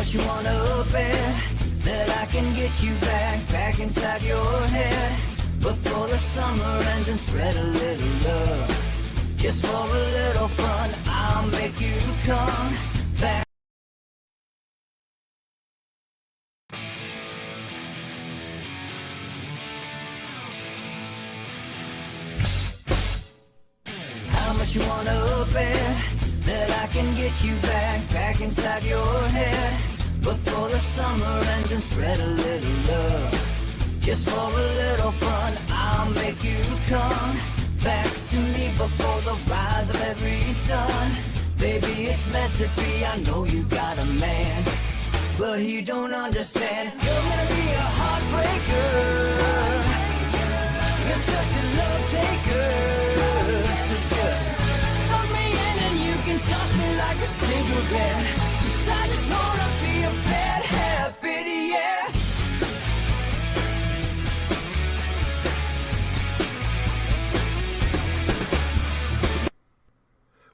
much you wanna bet that I can get you back inside your head before the summer ends and spread a little love. Just for a little fun, I'll make you come back. How much you wanna bet that I can get you back inside your head before the summer ends and spread a little love. Just for a little fun, I'll make you come back to me before the rise of every sun. Baby, it's meant to be, I know you got a man, but he don't understand. You're gonna be a heartbreaker. You're such a love taker. So just suck me in and you can toss me like a cigarette. 'Cause I just wanna be a bad habit, yeah.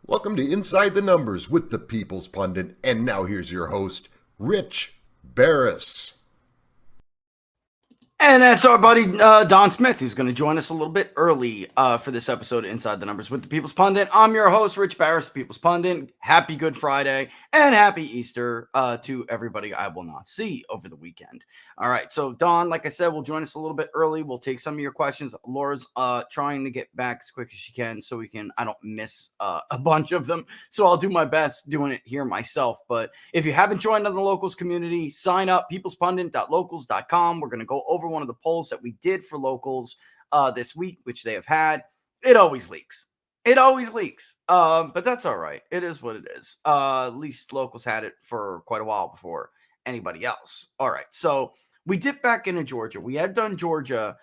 Welcome to Inside the Numbers with the People's Pundit, and now here's your host, Rich Barris. And that's our buddy Don Smith, who's going to join us a little bit early for this episode of Inside the Numbers with the People's Pundit. I'm your host, Rich Barris, the People's Pundit. Happy Good Friday and happy Easter to everybody I will not see over the weekend. All right, so Don, like I said, will join us a little bit early. We'll take some of your questions. Laura's trying to get back as quick as she can so I don't miss a bunch of them. So I'll do my best doing it here myself. But if you haven't joined on the Locals community, sign up, peoplespundit.locals.com. We're going to go over one of the polls that we did for Locals this week, which they have had. It always leaks. But that's all right. It is what it is. At least Locals had it for quite a while before anybody else. All right. So we dipped back into Georgia. We had done Georgia,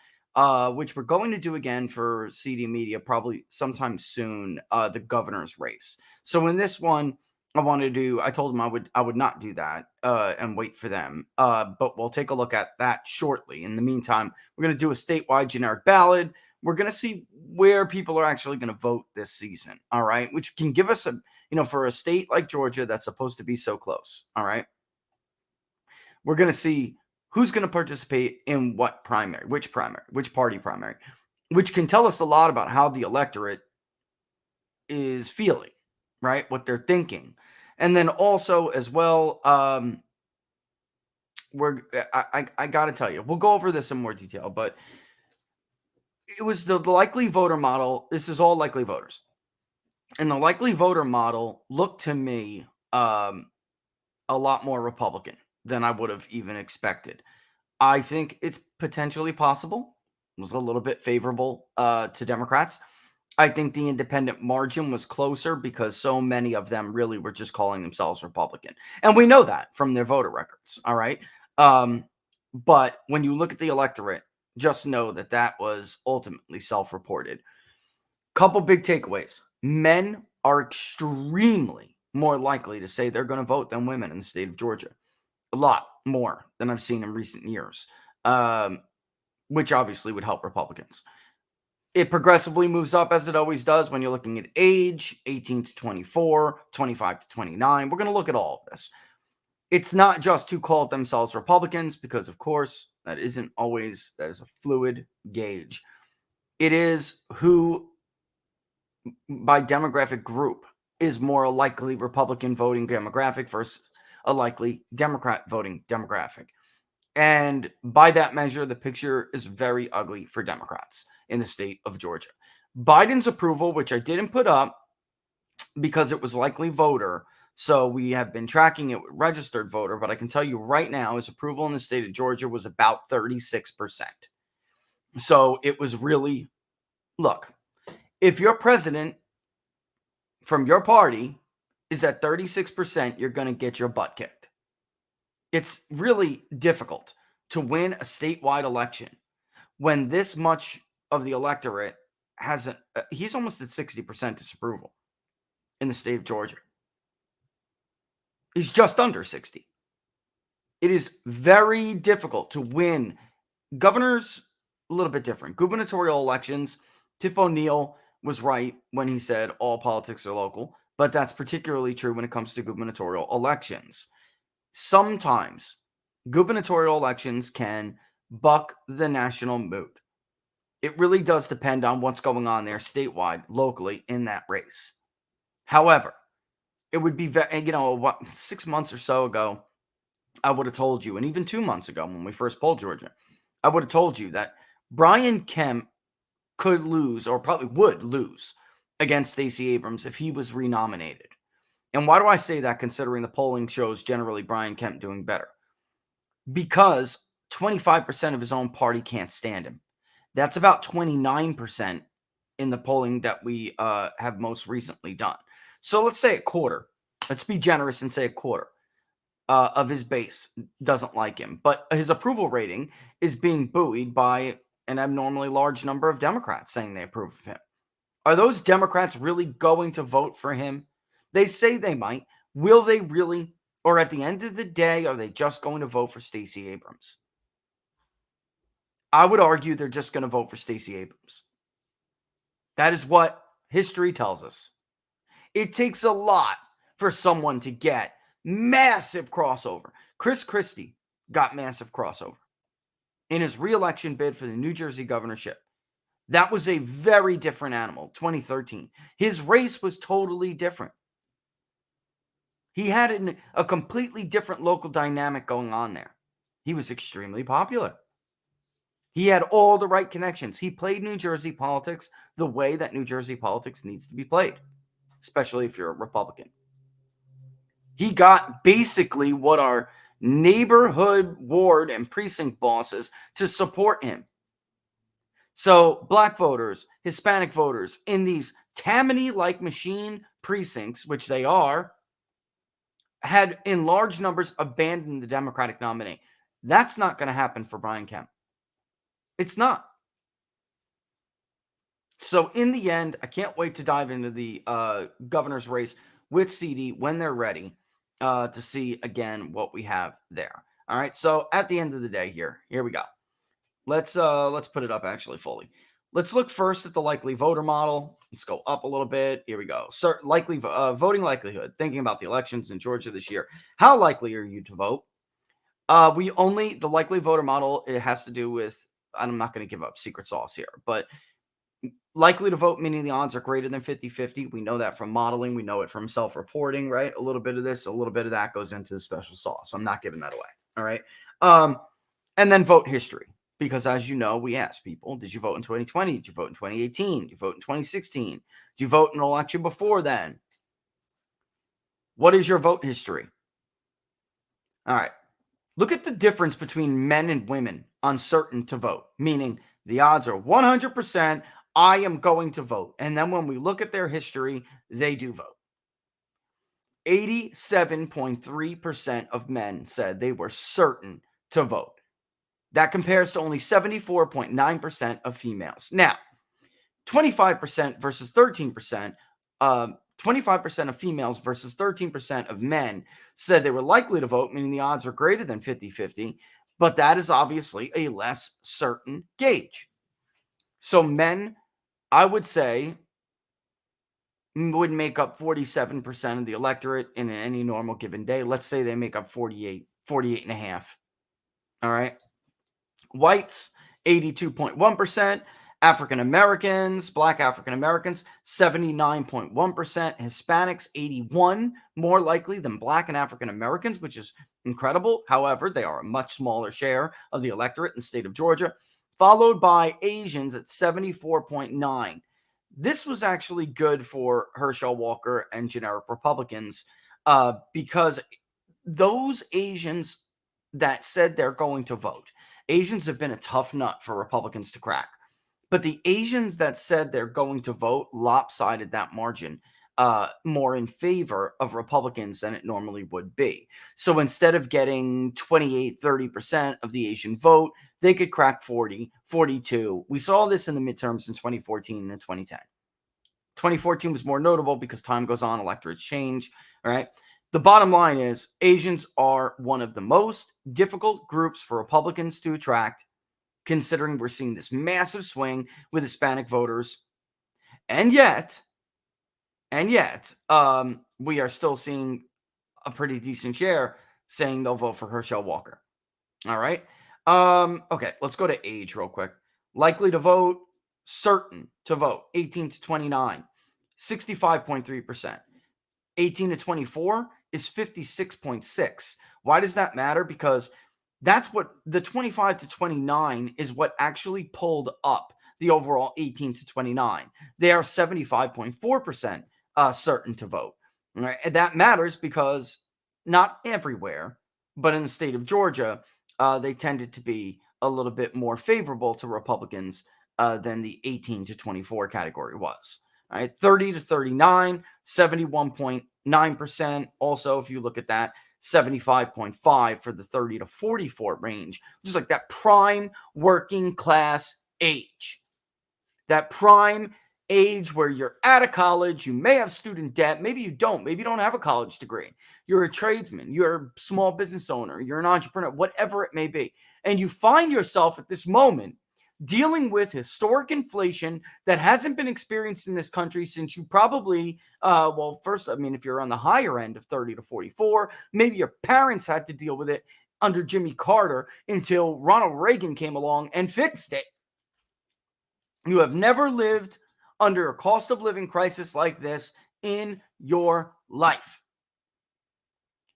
which we're going to do again for CD Media probably sometime soon, the governor's race. So in this one, I told them I would not do that and wait for them. But we'll take a look at that shortly. In the meantime, we're going to do a statewide generic ballot. We're going to see where people are actually going to vote this season. All right. Which can give us for a state like Georgia that's supposed to be so close. All right. We're going to see who's going to participate in which party primary, which can tell us a lot about how the electorate is feeling, right? What they're thinking. And then also as well, I got to tell you, we'll go over this in more detail, but it was the likely voter model. This is all likely voters. And the likely voter model looked to me a lot more Republican than I would have even expected. I think it's potentially possible. It was a little bit favorable to Democrats. I think the independent margin was closer because so many of them really were just calling themselves Republican. And we know that from their voter records, all right? But when you look at the electorate, just know that was ultimately self-reported. Couple big takeaways. Men are extremely more likely to say they're going to vote than women in the state of Georgia. A lot more than I've seen in recent years, which obviously would help Republicans. It progressively moves up as it always does when you're looking at age, 18 to 24, 25 to 29. We're going to look at all of this. It's not just who called themselves Republicans because, of course, that is a fluid gauge. It is who, by demographic group, is more likely Republican voting demographic versus a likely Democrat voting demographic. And by that measure, the picture is very ugly for Democrats in the state of Georgia. Biden's approval, which I didn't put up because it was likely voter, so we have been tracking it with registered voter, but I can tell you right now his approval in the state of Georgia was about 36%. So it was really, look, if your president from your party is at 36%, you're going to get your butt kicked. It's really difficult to win a statewide election when this much of the electorate he's almost at 60% disapproval in the state of Georgia. He's just under 60. It is very difficult to win. Governors, a little bit different. Gubernatorial elections, Tip O'Neill was right when he said all politics are local, but that's particularly true when it comes to gubernatorial elections. sometimes gubernatorial elections can buck the national mood. It really does depend on what's going on there statewide, locally in that race. However, it would be, 6 months or so ago, I would have told you, and even 2 months ago when we first polled Georgia, I would have told you that Brian Kemp could lose, or probably would lose, against Stacey Abrams if he was renominated. And why do I say that, considering the polling shows generally Brian Kemp doing better? Because 25% of his own party can't stand him. That's about 29% in the polling that we have most recently done. So let's say a quarter. Let's be generous and say a quarter of his base doesn't like him. But his approval rating is being buoyed by an abnormally large number of Democrats saying they approve of him. Are those Democrats really going to vote for him? They say they might. Will they really? Or at the end of the day, are they just going to vote for Stacey Abrams? I would argue they're just going to vote for Stacey Abrams. That is what history tells us. It takes a lot for someone to get massive crossover. Chris Christie got massive crossover in his re-election bid for the New Jersey governorship. That was a very different animal, 2013. His race was totally different. He had a completely different local dynamic going on there. He was extremely popular. He had all the right connections. He played New Jersey politics the way that New Jersey politics needs to be played, especially if you're a Republican. He got basically what our neighborhood ward and precinct bosses to support him. So black voters, Hispanic voters in these Tammany-like machine precincts, which they are, had in large numbers abandoned the Democratic nominee. That's not going to happen for Brian Kemp. It's not. So in the end, I can't wait to dive into the governor's race with CD when they're ready to see again what we have there. All right. So at the end of the day here we go. Let's put it up actually fully. Let's look first at the likely voter model. Let's go up a little bit. Here we go. Likely voting likelihood. Thinking about the elections in Georgia this year. How likely are you to vote? The likely voter model, it has to do with, I'm not going to give up secret sauce here, but likely to vote, meaning the odds are greater than 50-50. We know that from modeling. We know it from self-reporting, right? A little bit of this, a little bit of that goes into the special sauce. I'm not giving that away. All right. And then vote history. Because as you know, we ask people, did you vote in 2020? Did you vote in 2018? Did you vote in 2016? Did you vote in an election before then? What is your vote history? All right. Look at the difference between men and women on certain to vote, meaning the odds are 100% I am going to vote. And then when we look at their history, they do vote. 87.3% of men said they were certain to vote. That compares to only 74.9% of females. Now, 25% versus 13%, 25% of females versus 13% of men said they were likely to vote, meaning the odds are greater than 50-50, but that is obviously a less certain gauge. So men, I would say, would make up 47% of the electorate in any normal given day. Let's say they make up 48 and a half. All right. Whites, 82.1%. African Americans, Black African Americans, 79.1%. Hispanics, 81%, more likely than Black and African Americans, which is incredible. However, they are a much smaller share of the electorate in the state of Georgia, followed by Asians at 74.9%. This was actually good for Herschel Walker and generic Republicans because those Asians that said they're going to vote, Asians have been a tough nut for Republicans to crack. But the Asians that said they're going to vote lopsided that margin more in favor of Republicans than it normally would be. So instead of getting 28-30% of the Asian vote, they could crack 40, 42. We saw this in the midterms in 2014 and 2010. 2014 was more notable because time goes on, electorates change. All right. The bottom line is Asians are one of the most difficult groups for Republicans to attract, considering we're seeing this massive swing with Hispanic voters. And yet, we are still seeing a pretty decent share saying they'll vote for Herschel Walker. All right. Okay, let's go to age real quick. Likely to vote, certain to vote, 18 to 29, 65.3%. 18 to 24 is 56.6. Why does that matter? Because that's what the 25 to 29 is what actually pulled up the overall 18 to 29. They are 75.4% certain to vote. All right? And that matters because not everywhere, but in the state of Georgia, they tended to be a little bit more favorable to Republicans than the 18 to 24 category was. All right, 30 to 39, 71.9%. Also, if you look at that, 75.5 for the 30 to 44 range, just like that prime working class age. That prime age where you're out of college, you may have student debt, maybe you don't have a college degree. You're a tradesman, you're a small business owner, you're an entrepreneur, whatever it may be. And you find yourself at this moment dealing with historic inflation that hasn't been experienced in this country since you probably, first, I mean, if you're on the higher end of 30 to 44, maybe your parents had to deal with it under Jimmy Carter until Ronald Reagan came along and fixed it. You have never lived under a cost of living crisis like this in your life.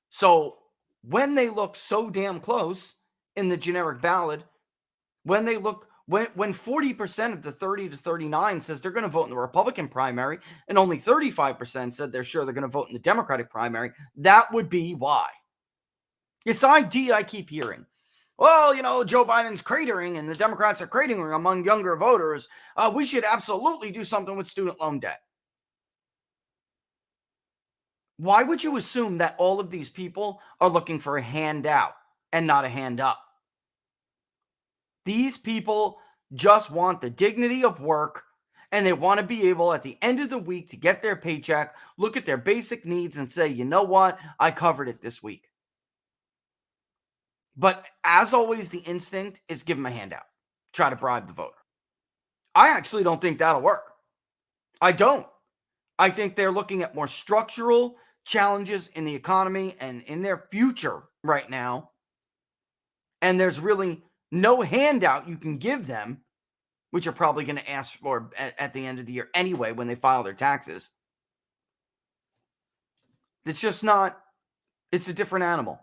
So when they look so damn close in the generic ballot, when 40% of the 30 to 39 says they're going to vote in the Republican primary and only 35% said they're sure they're going to vote in the Democratic primary, that would be why. This idea I keep hearing. Well, Joe Biden's cratering and the Democrats are cratering among younger voters. We should absolutely do something with student loan debt. Why would you assume that all of these people are looking for a handout and not a hand up? These people just want the dignity of work, and they want to be able at the end of the week to get their paycheck, look at their basic needs and say, you know what? I covered it this week. But as always, the instinct is give them a handout. Try to bribe the voter. I actually don't think that'll work. I don't. I think they're looking at more structural challenges in the economy and in their future right now. And there's really no handout you can give them, which you're probably going to ask for at the end of the year anyway when they file their taxes. It's just not, it's a different animal.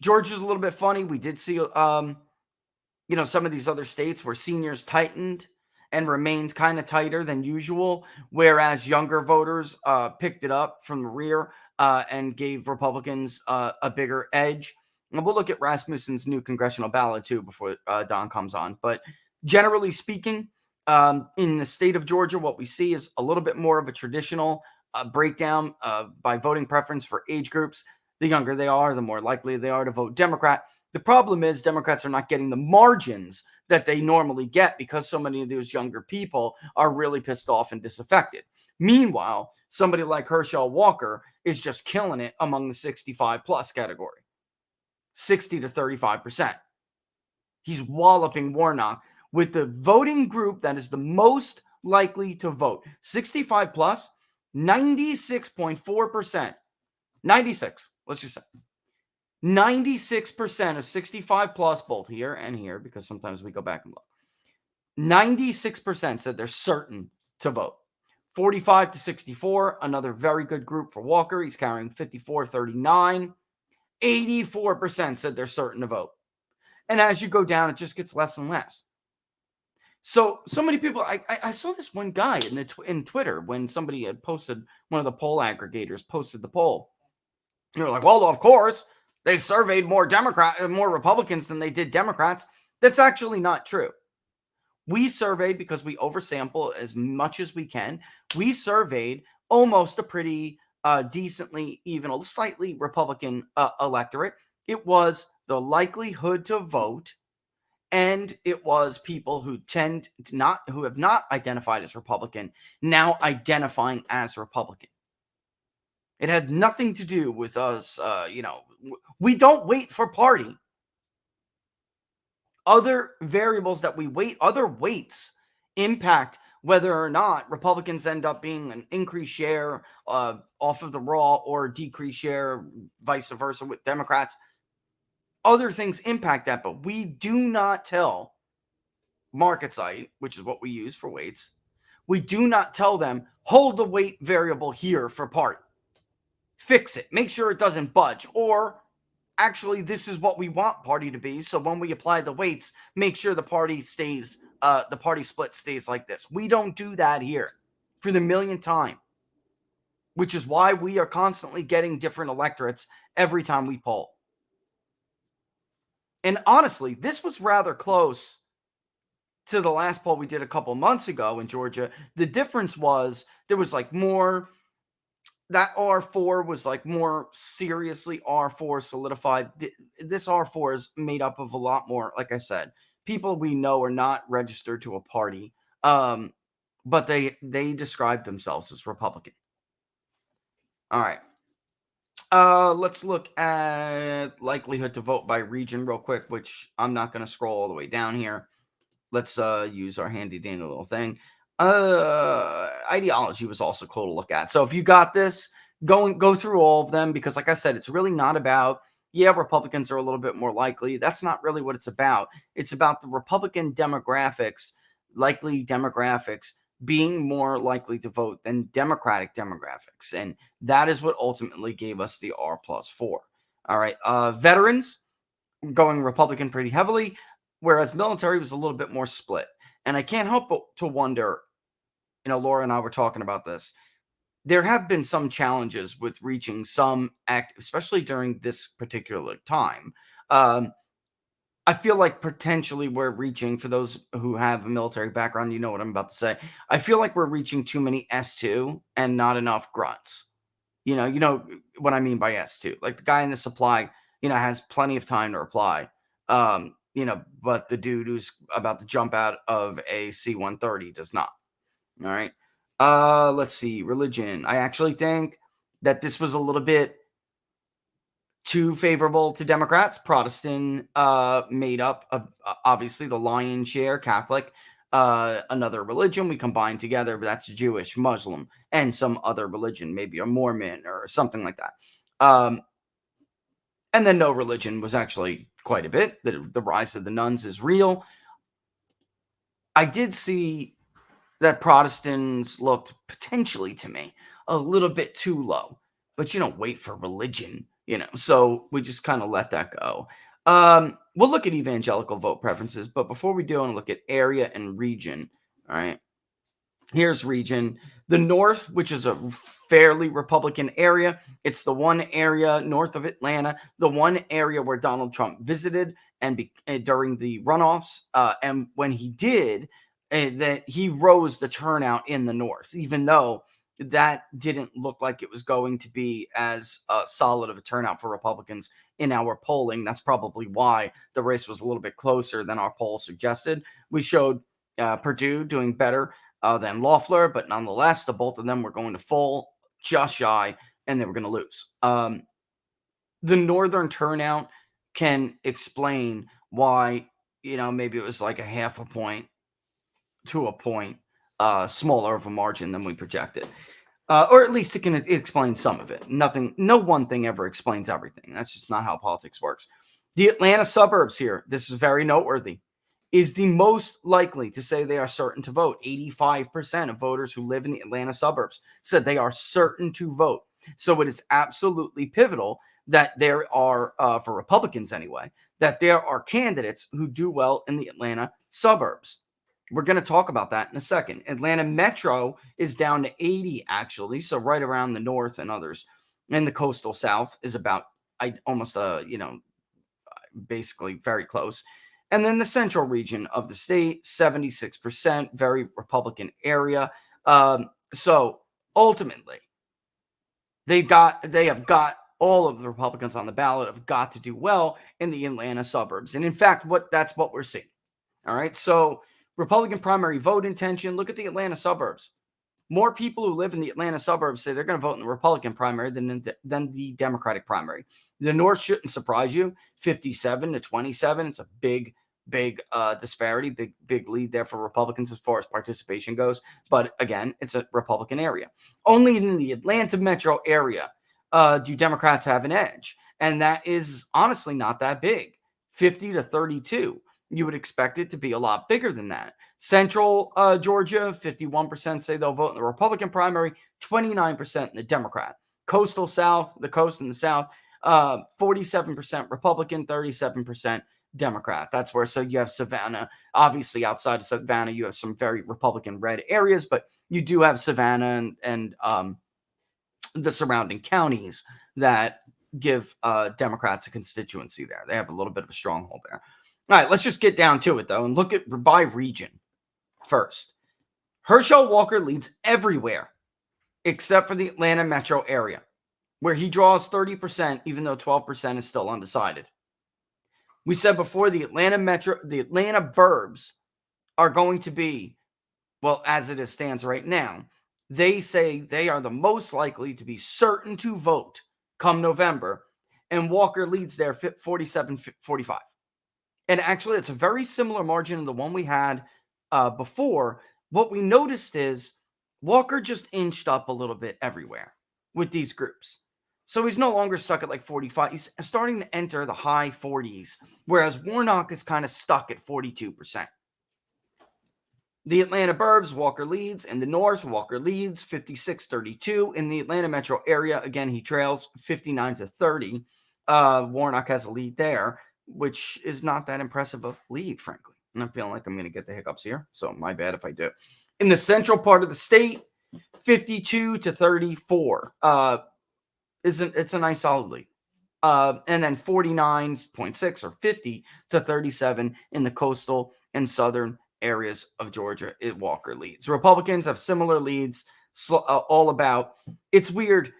Georgia's a little bit funny. We did see, some of these other states where seniors tightened and remained kind of tighter than usual, whereas younger voters picked it up from the rear and gave Republicans a bigger edge. And we'll look at Rasmussen's new congressional ballot, too, before Don comes on. But generally speaking, in the state of Georgia, what we see is a little bit more of a traditional breakdown by voting preference for age groups. The younger they are, the more likely they are to vote Democrat. The problem is Democrats are not getting the margins that they normally get because so many of those younger people are really pissed off and disaffected. Meanwhile, somebody like Herschel Walker is just killing it among the 65 plus category. 60 to 35%. He's walloping Warnock with the voting group that is the most likely to vote. 65 plus, 96.4%. 96, let's just say. 96% of 65 plus, both here and here, because sometimes we go back and look. 96% said they're certain to vote. 45 to 64, another very good group for Walker. He's carrying 54-39. 84% said they're certain to vote. And as you go down, it just gets less and less. So many people, I saw this one guy in Twitter when somebody had posted, one of the poll aggregators posted the poll. You're like, well, of course, they surveyed more Republicans than they did Democrats. That's actually not true. We surveyed because we oversample as much as we can. We surveyed almost a pretty decently, even a slightly Republican electorate. It was the likelihood to vote, and it was people who who have not identified as Republican now identifying as Republican. It had nothing to do with us. We don't wait for party. Other variables that we weight, other weights impact whether or not Republicans end up being an increased share off of the raw or decreased share, vice versa with Democrats. Other things impact that, but we do not tell market site, which is what we use for weights. We do not tell them, hold the weight variable here for party. Fix it. Make sure it doesn't budge. Or actually, this is what we want party to be. So when we apply the weights, make sure the party stays, the party split stays like this. We don't do that here for the millionth time, which is why we are constantly getting different electorates every time we poll. And honestly, this was rather close to the last poll we did a couple months ago in Georgia. The difference was there was like more, that R4 was like more seriously R4 solidified. This R4 is made up of a lot more, like I said, people we know are not registered to a party, but they describe themselves as Republican. All right. Let's look at likelihood to vote by region real quick, which I'm not going to scroll all the way down here. Let's use our handy dandy little thing. Ideology was also cool to look at. So if you got this, go through all of them, because like I said, it's really not about, yeah, Republicans are a little bit more likely. That's not really what it's about. It's about the Republican demographics, likely demographics, being more likely to vote than Democratic demographics. And that is what ultimately gave us the R+4. All right. Veterans going Republican pretty heavily, whereas military was a little bit more split. And I can't help but to wonder, Laura and I were talking about this. There have been some challenges with reaching some act, especially during this particular time. I feel like potentially we're reaching, for those who have a military background, you know what I'm about to say. I feel like we're reaching too many S2 and not enough grunts. You know what I mean by S2. Like the guy in the supply, has plenty of time to reply. But the dude who's about to jump out of a C-130 does not. All right. Let's see. Religion. I actually think that this was a little bit too favorable to Democrats. Protestant made up of obviously the lion's share. Catholic, another religion we combined together, but that's Jewish, Muslim, and some other religion, maybe a Mormon or something like that. And then no religion was actually quite a bit. The rise of the nuns is real. I did see that Protestants looked potentially to me a little bit too low, but you don't wait for religion. So we just kind of let that go. We'll look at evangelical vote preferences, but before we do, I want to look at area and region. All right. Here's region. The North, which is a fairly Republican area. It's the one area north of Atlanta, the one area where Donald Trump visited and during the runoffs. And when he did, that he rose the turnout in the North, even though that didn't look like it was going to be as solid of a turnout for Republicans in our polling. That's probably why the race was a little bit closer than our poll suggested. We showed Purdue doing better than Loeffler, but nonetheless, the both of them were going to fall just shy, and they were going to lose. The Northern turnout can explain why, maybe it was like a half a point to a point smaller of a margin than we projected. Or at least it can explain some of it. No one thing ever explains everything. That's just not how politics works. The Atlanta suburbs here, this is very noteworthy, is the most likely to say they are certain to vote. 85% of voters who live in the Atlanta suburbs said they are certain to vote. So it is absolutely pivotal that there are, for Republicans anyway, that there are candidates who do well in the Atlanta suburbs. We're going to talk about that in a second. Atlanta Metro is down to 80, actually, so right around the North and others. And the coastal South is about basically very close. And then the central region of the state, 76%, very Republican area. So ultimately, they have got all of the Republicans on the ballot have got to do well in the Atlanta suburbs. And in fact, that's what we're seeing. All right. So Republican primary vote intention. Look at the Atlanta suburbs. More people who live in the Atlanta suburbs say they're going to vote in the Republican primary than the Democratic primary. The North shouldn't surprise you. 57 to 27. It's a big big disparity, big lead there for Republicans as far as participation goes. But again, it's a Republican area. Only in the Atlanta metro area do Democrats have an edge. And that is honestly not that big, 50 to 32. You would expect it to be a lot bigger than that. Central Georgia, 51% say they'll vote in the Republican primary, 29% in the Democrat. Coastal South, the coast and the South, 47% Republican, 37% Democrat. That's where, so you have Savannah. Obviously, outside of Savannah, you have some very Republican red areas, but you do have Savannah and the surrounding counties that give Democrats a constituency there. They have a little bit of a stronghold there. All right, let's just get down to it, though, and look at by region first. Herschel Walker leads everywhere except for the Atlanta metro area, where he draws 30%, even though 12% is still undecided. We said before the Atlanta burbs are going to be, well, as it stands right now, they say they are the most likely to be certain to vote come November, and Walker leads there 47-45. And actually, it's a very similar margin to the one we had before. What we noticed is Walker just inched up a little bit everywhere with these groups. So he's no longer stuck at like 45. He's starting to enter the high 40s, whereas Warnock is kind of stuck at 42%. The Atlanta burbs, Walker leads. In the north, Walker leads 56-32. In the Atlanta metro area, again, he trails 59-30. Warnock has a lead there, which is not that impressive a lead, frankly. And I'm feeling like I'm going to get the hiccups here, so my bad if I do. In the central part of the state, 52-34. It's a nice solid lead. And then 49.6 or 50-37 in the coastal and southern areas of Georgia. Walker leads. Republicans have similar leads, all about. It's weird.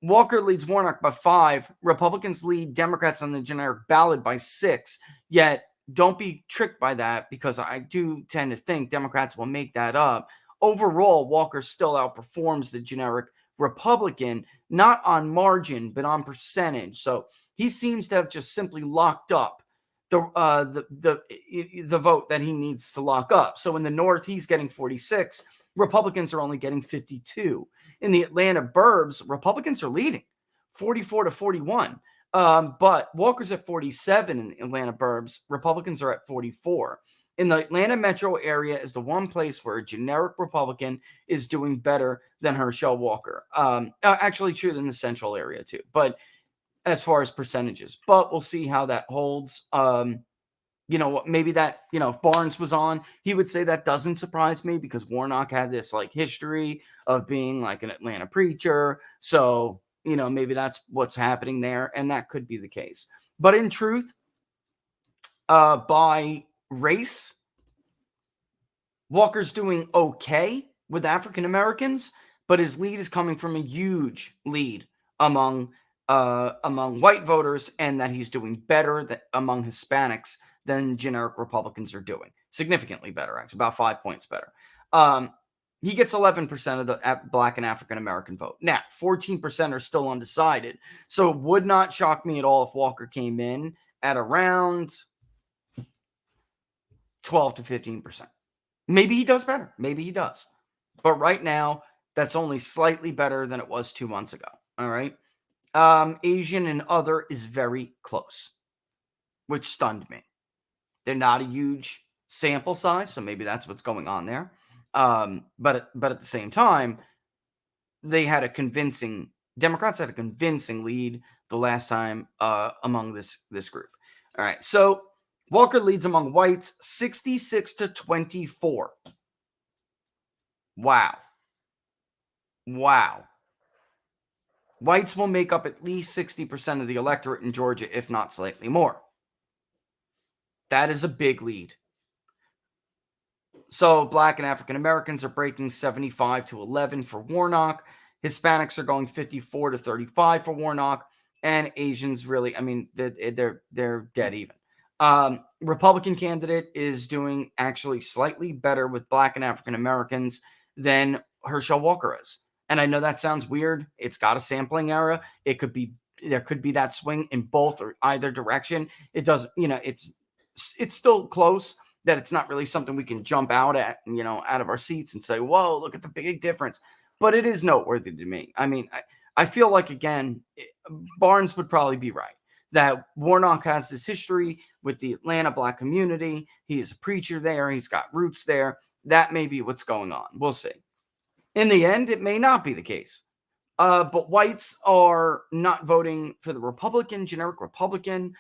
Walker leads Warnock by 5. Republicans lead Democrats on the generic ballot by 6. Yet, don't be tricked by that, because I do tend to think Democrats will make that up. Overall, Walker still outperforms the generic Republican, not on margin, but on percentage. So he seems to have just simply locked up the vote that he needs to lock up. So in the north, he's getting 46. Republicans are only getting 52. In the Atlanta burbs, Republicans are leading 44-41. But Walker's at 47 in the Atlanta burbs. Republicans are at 44. In the Atlanta metro area is the one place where a generic Republican is doing better than Herschel Walker. Actually true in the central area too, but as far as percentages. But we'll see how that holds. Maybe that, if Barnes was on, he would say that doesn't surprise me, because Warnock had this like history of being like an Atlanta preacher. So, maybe that's what's happening there, and that could be the case. But in truth, by race, Walker's doing okay with African Americans, but his lead is coming from a huge lead among white voters, and that he's doing better among Hispanics than generic Republicans are doing. Significantly better, actually, about 5 points better. He gets 11% of the Black and African American vote. Now, 14% are still undecided. So it would not shock me at all if Walker came in at around 12-15%. Maybe he does better. Maybe he does. But right now, that's only slightly better than it was 2 months ago. All right. Asian and other is very close, which stunned me. They're not a huge sample size, so maybe that's what's going on there. But at the same time, Democrats had a convincing lead the last time among this group. All right, so Walker leads among whites 66-24. Wow. Whites will make up at least 60% of the electorate in Georgia, if not slightly more. That is a big lead. So Black and African Americans are breaking 75-11 for Warnock. Hispanics are going 54-35 for Warnock. And Asians really, they're dead even. Republican candidate is doing actually slightly better with Black and African Americans than Herschel Walker is. And I know that sounds weird. It's got a sampling error. There could be that swing in both or either direction. It doesn't, it's still close, that it's not really something we can jump out at, out of our seats and say, whoa, look at the big difference. But it is noteworthy to me. I mean, I feel like, again, Barnes would probably be right that Warnock has this history with the Atlanta Black community. He is a preacher there. He's got roots there. That may be what's going on. We'll see. In the end, it may not be the case. But whites are not voting for the generic Republican,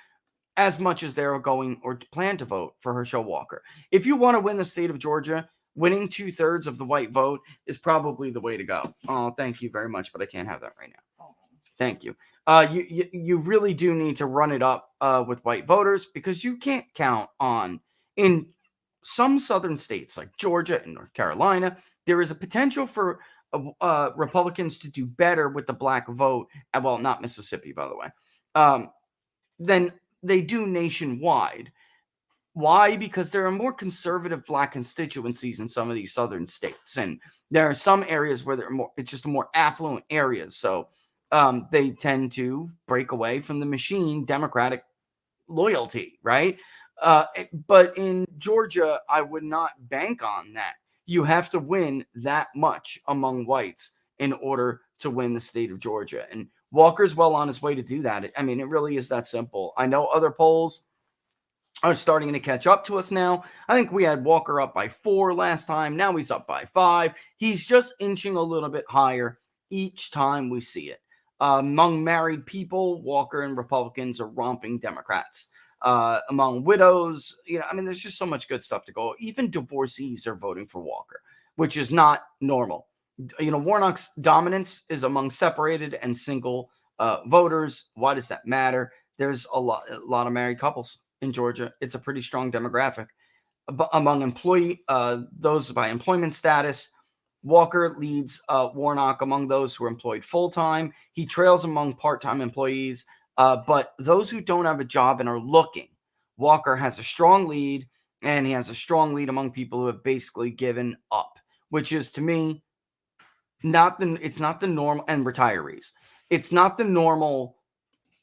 as much as they're going or plan to vote for Herschel Walker. If you want to win the state of Georgia, winning 2/3 of the white vote is probably the way to go. Oh, thank you very much, but I can't have that right now. Thank you. You really do need to run it up with white voters, because you can't count on, in some southern states like Georgia and North Carolina, there is a potential for Republicans to do better with the black vote. Well, not Mississippi, by the way. Than they do nationwide. Why? Because there are more conservative black constituencies in some of these southern states, and there are some areas where it's just more affluent areas. So they tend to break away from the machine Democratic loyalty, right? But in Georgia, I would not bank on that. You have to win that much among whites in order to win the state of Georgia. And Walker's well on his way to do that. I mean, it really is that simple. I know other polls are starting to catch up to us now. I think we had Walker up by 4 last time. Now he's up by 5. He's just inching a little bit higher each time we see it. Among married people, Walker and Republicans are romping Democrats. Among widows, there's just so much good stuff to go. Even divorcees are voting for Walker, which is not normal. Warnock's dominance is among separated and single voters. Why does that matter? There's a lot of married couples in Georgia. It's a pretty strong demographic. But among those by employment status, Walker leads Warnock among those who are employed full-time. He trails among part-time employees. But those who don't have a job and are looking, Walker has a strong lead, and he has a strong lead among people who have basically given up, which is, to me, it's not the normal, and retirees. It's not the normal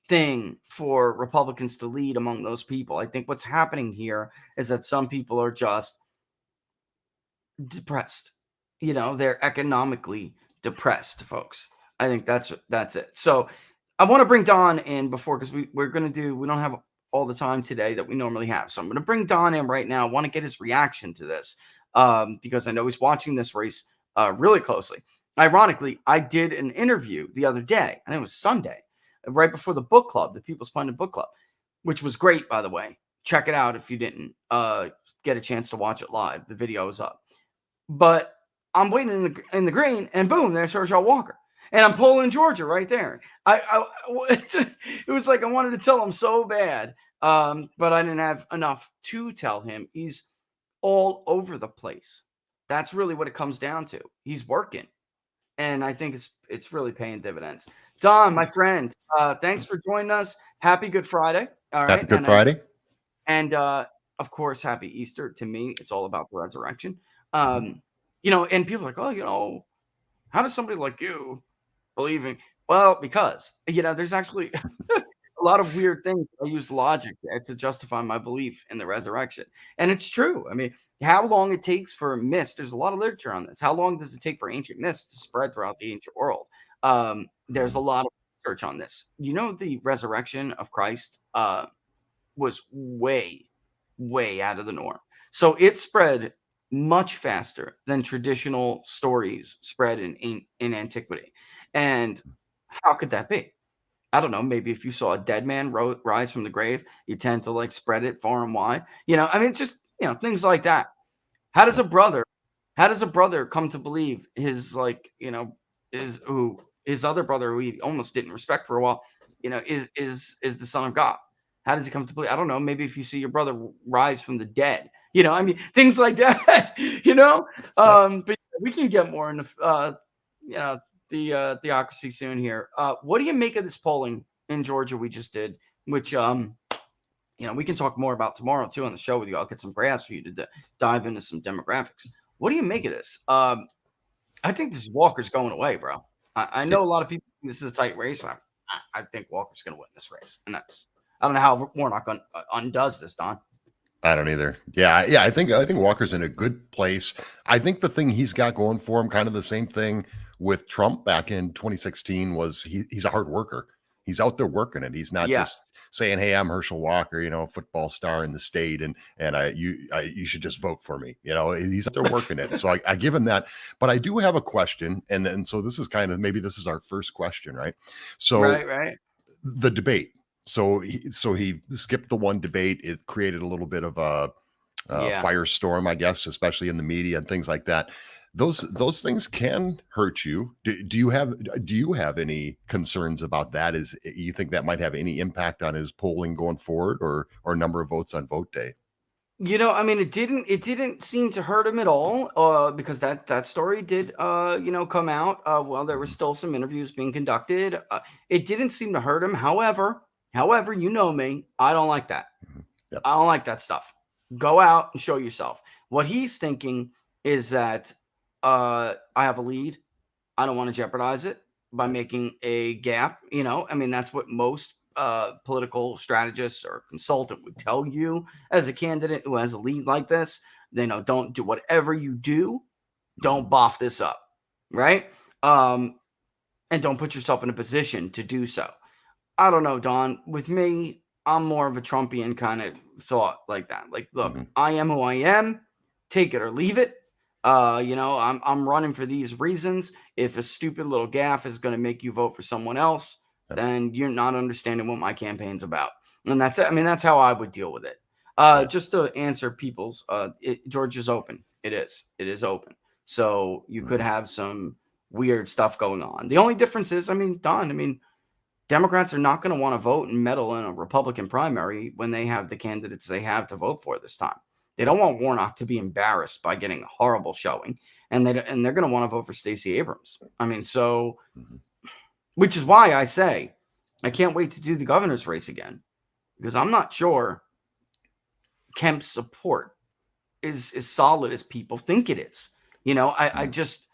thing for Republicans to lead among those people. I think what's happening here is that some people are just depressed. They're economically depressed, folks. I think that's it. So I want to bring Don in before, because we don't have all the time today that we normally have. So I'm going to bring Don in right now. I want to get his reaction to this because I know he's watching this race really closely. Ironically, I did an interview the other day. I think it was Sunday, right before the book club, the People's Pundit book club, which was great, by the way. Check it out if you didn't get a chance to watch it live. The video is up. But I'm waiting in the green, and boom, there's Herschel Walker. And I'm polling Georgia right there. It was like I wanted to tell him so bad, but I didn't have enough to tell him. He's all over the place. That's really what it comes down to. He's working, and I think it's really paying dividends. Don, my friend, thanks for joining us. Happy Good Friday. All right, Happy Good Friday. And of course, Happy Easter. To me, it's all about the resurrection. And people are like, oh, how does somebody like you believing? Well, because there's actually a lot of weird things. I use logic to justify my belief in the resurrection, and it's true. I mean, how long it takes for myths? There's a lot of literature on this. How long does it take for ancient myths to spread throughout the ancient world? There's a lot of research on this. The resurrection of Christ was way, way out of the norm. So it spread much faster than traditional stories spread in antiquity. And how could that be? I don't know. Maybe if you saw a dead man rise from the grave, you tend to spread it far and wide. It's just, things like that. How does a brother come to believe his other brother, who he almost didn't respect for a while, is the son of God? How does he come to believe? I don't know. Maybe if you see your brother rise from the dead, things like that, but we can get more into, the theocracy soon here. What do you make of this polling in Georgia we just did, which, we can talk more about tomorrow too on the show with you. I'll get some graphs for you to dive into some demographics. What do you make of this? I think this Walker's going away, bro. I know a lot of people think this is a tight race. I think Walker's going to win this race, and I don't know how Warnock undoes this, Don. I don't either. Yeah, I think Walker's in a good place. I think the thing he's got going for him, kind of the same thing with Trump back in 2016, was he's a hard worker. He's out there working it. He's not Yeah. just saying, "Hey, I'm Herschel Walker, a football star in the state, and you should just vote for me." He's out there working it. So I give him that. But I do have a question, and so this is kind of, maybe this is our first question, right? So Right. the debate. So he skipped the one debate. It created a little bit of a Yeah. firestorm, I guess, especially in the media and things like that. Those things can hurt you. Do you have any concerns about that? Is you think that might have any impact on his polling going forward, or number of votes on vote day? I mean, it didn't seem to hurt him at all, because that story did, come out, while there were Mhm. still some interviews being conducted. It didn't seem to hurt him. However, you know me, I don't like that. Mhm. Yep. I don't like that stuff. Go out and show yourself. What he's thinking is that, I have a lead. I don't want to jeopardize it by making a gap. I mean, that's what most political strategists or consultant would tell you as a candidate who has a lead like this. Don't do whatever you do. Don't Mhm. boff this up, right? Um, and don't put yourself in a position to do so. I don't know, Don. With me, I'm more of a Trumpian kind of thought like that. Like, look, Mhm. I am who I am. Take it or leave it. I'm running for these reasons. If a stupid little gaffe is going to make you vote for someone else, Yep. then you're not understanding what my campaign's about. And that's it. I mean, that's how I would deal with it. Yeah. Just to answer people's, George is open. It is. It is open. So you could Mhm. have some weird stuff going on. The only difference is, I mean, Don, Democrats are not going to want to vote and meddle in a Republican primary when they have the candidates they have to vote for this time. They don't want Warnock to be embarrassed by getting a horrible showing, and they're going to want to vote for Stacey Abrams. I mean, so Mhm. which is why I say I can't wait to do the governor's race again, because I'm not sure Kemp's support is as solid as people think it is. Mhm.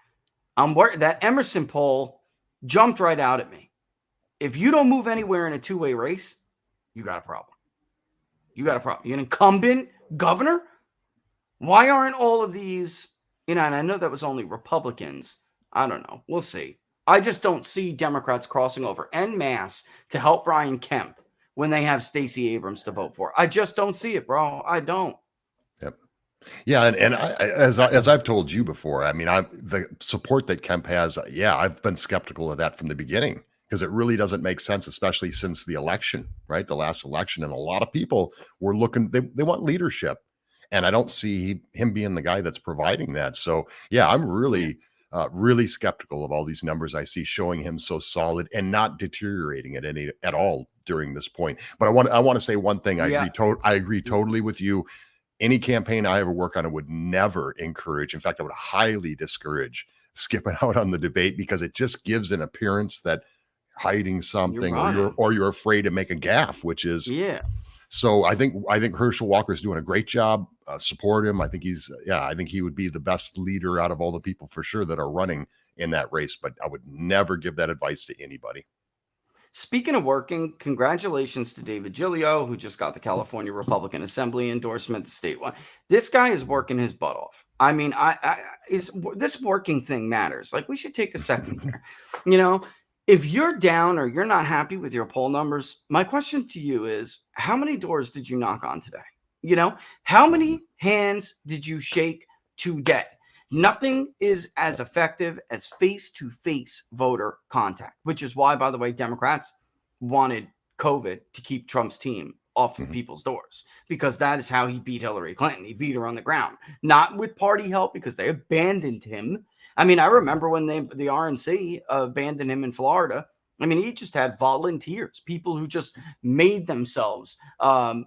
I'm worried that Emerson poll jumped right out at me. If you don't move anywhere in a two-way race, you got a problem. You got a problem. You're an incumbent governor. Why aren't all of these, and I know that was only Republicans. I don't know. We'll see. I just don't see Democrats crossing over en masse to help Brian Kemp when they have Stacey Abrams to vote for. I just don't see it, bro. I don't. Yep. Yeah, and as I've told you before, I mean, the support that Kemp has. Yeah, I've been skeptical of that from the beginning, because it really doesn't make sense, especially since the election, right? The last election, and a lot of people were looking. They want leadership, and I don't see him being the guy that's providing that. So yeah, I'm Yeah. really skeptical of all these numbers I see showing him so solid and not deteriorating at all during this point. But I want to say one thing. Yeah. I agree totally with you. Any campaign I ever work on, I would never encourage. In fact, I would highly discourage skipping out on the debate, because it just gives an appearance that hiding You're something, or you're running. or you're afraid to make a gaffe, which is. Yeah. So I think Herschel Walker is doing a great job. Support him. I think he would be the best leader out of all the people for sure that are running in that race. But I would never give that advice to anybody. Speaking of working, congratulations to David Gillio, who just got the California Republican Assembly endorsement, the state one. This guy is working his butt off. I mean, this working thing matters. Like, we should take a second here. You know, if you're down or you're not happy with your poll numbers, my question to you is, how many doors did you knock on today? How Mhm. many hands did you shake today? Nothing is as effective as face to face voter contact, which is why, by the way, Democrats wanted COVID to keep Trump's team off of Mhm. people's doors, because that is how he beat Hillary Clinton. He beat her on the ground, not with party help, because they abandoned him. I mean, I Mhm. remember when the RNC abandoned him in Florida. I mean, he just had volunteers, people who just made themselves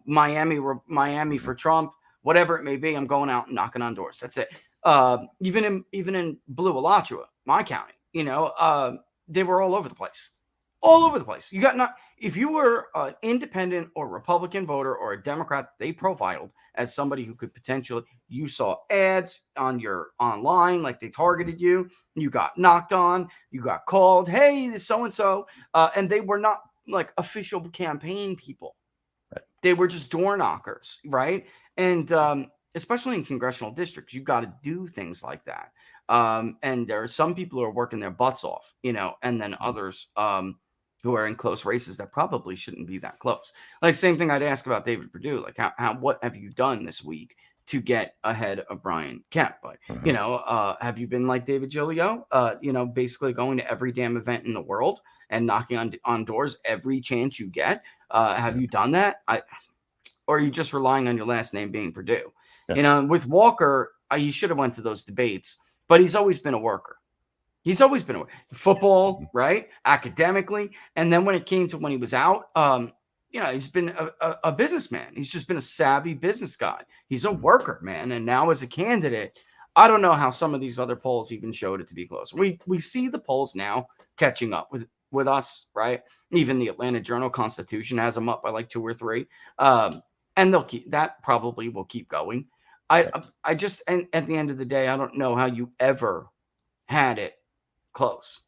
Miami Mhm. for Trump, whatever it may be. I'm going out and knocking on doors. That's it. Even in Blue Alachua, my county, they were all over the place, all over the place. You got not If you were an independent or Republican voter or a Democrat, they profiled as somebody who could potentially. You saw ads on your online, like they Mhm. targeted you. You got knocked on. You got called. Hey, this so and so, and they were not like official campaign people. They were just door knockers, right? And especially in congressional districts, you've got to do things like that. And there are some people who are working their butts off, and then others who are in close races that probably shouldn't be that close. Like, same thing I'd ask about David Perdue. Like, what have you done this week to get ahead of Brian Kemp? But, have you been like David Giglio, basically going to every damn event in the world and knocking on doors every chance you get? Have you done that? Or are you just relying on your last name being Perdue? Yeah. With Walker, he should have went to those debates, but he's always been a worker. He's always been a worker. Football, right? Academically. And then when it came to when he was out, he's been a businessman. He's just been a savvy business guy. He's a worker, man. And now as a candidate, I don't know how some of these other polls even showed it to be close. We see the polls now catching up with us, right? Even the Atlanta Journal-Constitution has them up by like 2 or 3. And they'll probably will keep going. I just, and at the end of the day, I don't know how you ever had it close.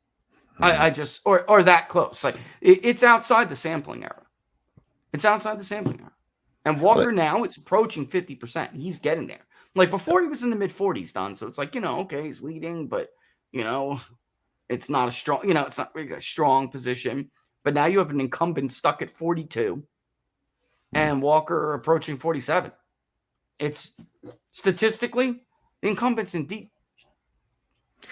I just, or that close. Like, it's outside the sampling error. It's outside the sampling error. And Walker now, it's approaching 50%. He's getting there. Like, before he was in the mid 40s, Don. So it's like, okay, he's leading, but it's not a strong, it's not really a strong position. But now you have an incumbent stuck at 42 and Walker approaching 47. It's statistically, the incumbent's in deep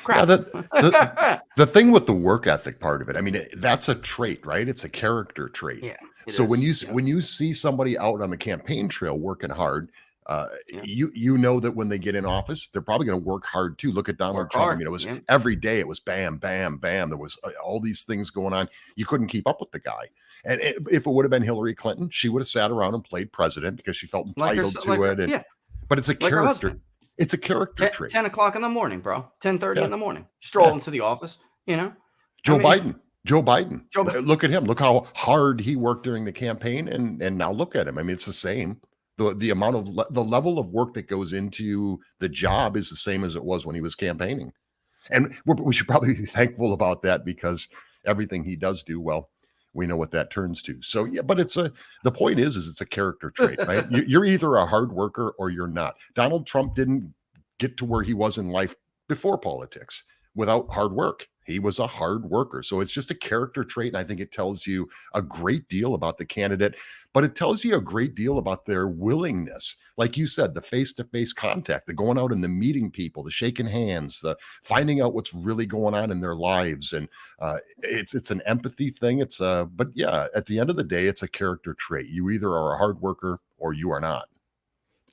crap. Yeah, the thing with the work ethic part of it, I mean, that's a trait, right? It's a character trait. Yeah. So when you see somebody out on the campaign trail working hard, you know that when they get in office, they're probably going to work hard too. Look at Donald Trump. I mean, it was every day. It was bam, bam, bam. There was all these things going on. You couldn't keep up with the guy. And if it would have been Hillary Clinton, she would have sat around and played president because she felt entitled to it. But it's a character. It's a character trait. 10 o'clock in the morning, bro. 10:30 in the morning. Stroll into the office. Joe Biden. Look at him. Look how hard he worked during the campaign, and now look at him. I mean, it's the same. The amount of the level of work that goes into the job is the same as it was when he was campaigning, and we should probably be thankful about that because everything he does do, well, we know what that turns to. So yeah, but the point is it's a character trait, right? You're either a hard worker or you're not. Donald Trump didn't get to where he was in life before politics without hard work. He was a hard worker. So it's just a character trait. And I think it tells you a great deal about the candidate, but it tells you a great deal about their willingness. Like you said, the face-to-face contact, the going out and the meeting people, the shaking hands, the finding out what's really going on in their lives. And it's an empathy thing. But yeah, at the end of the day, it's a character trait. You either are a hard worker or you are not.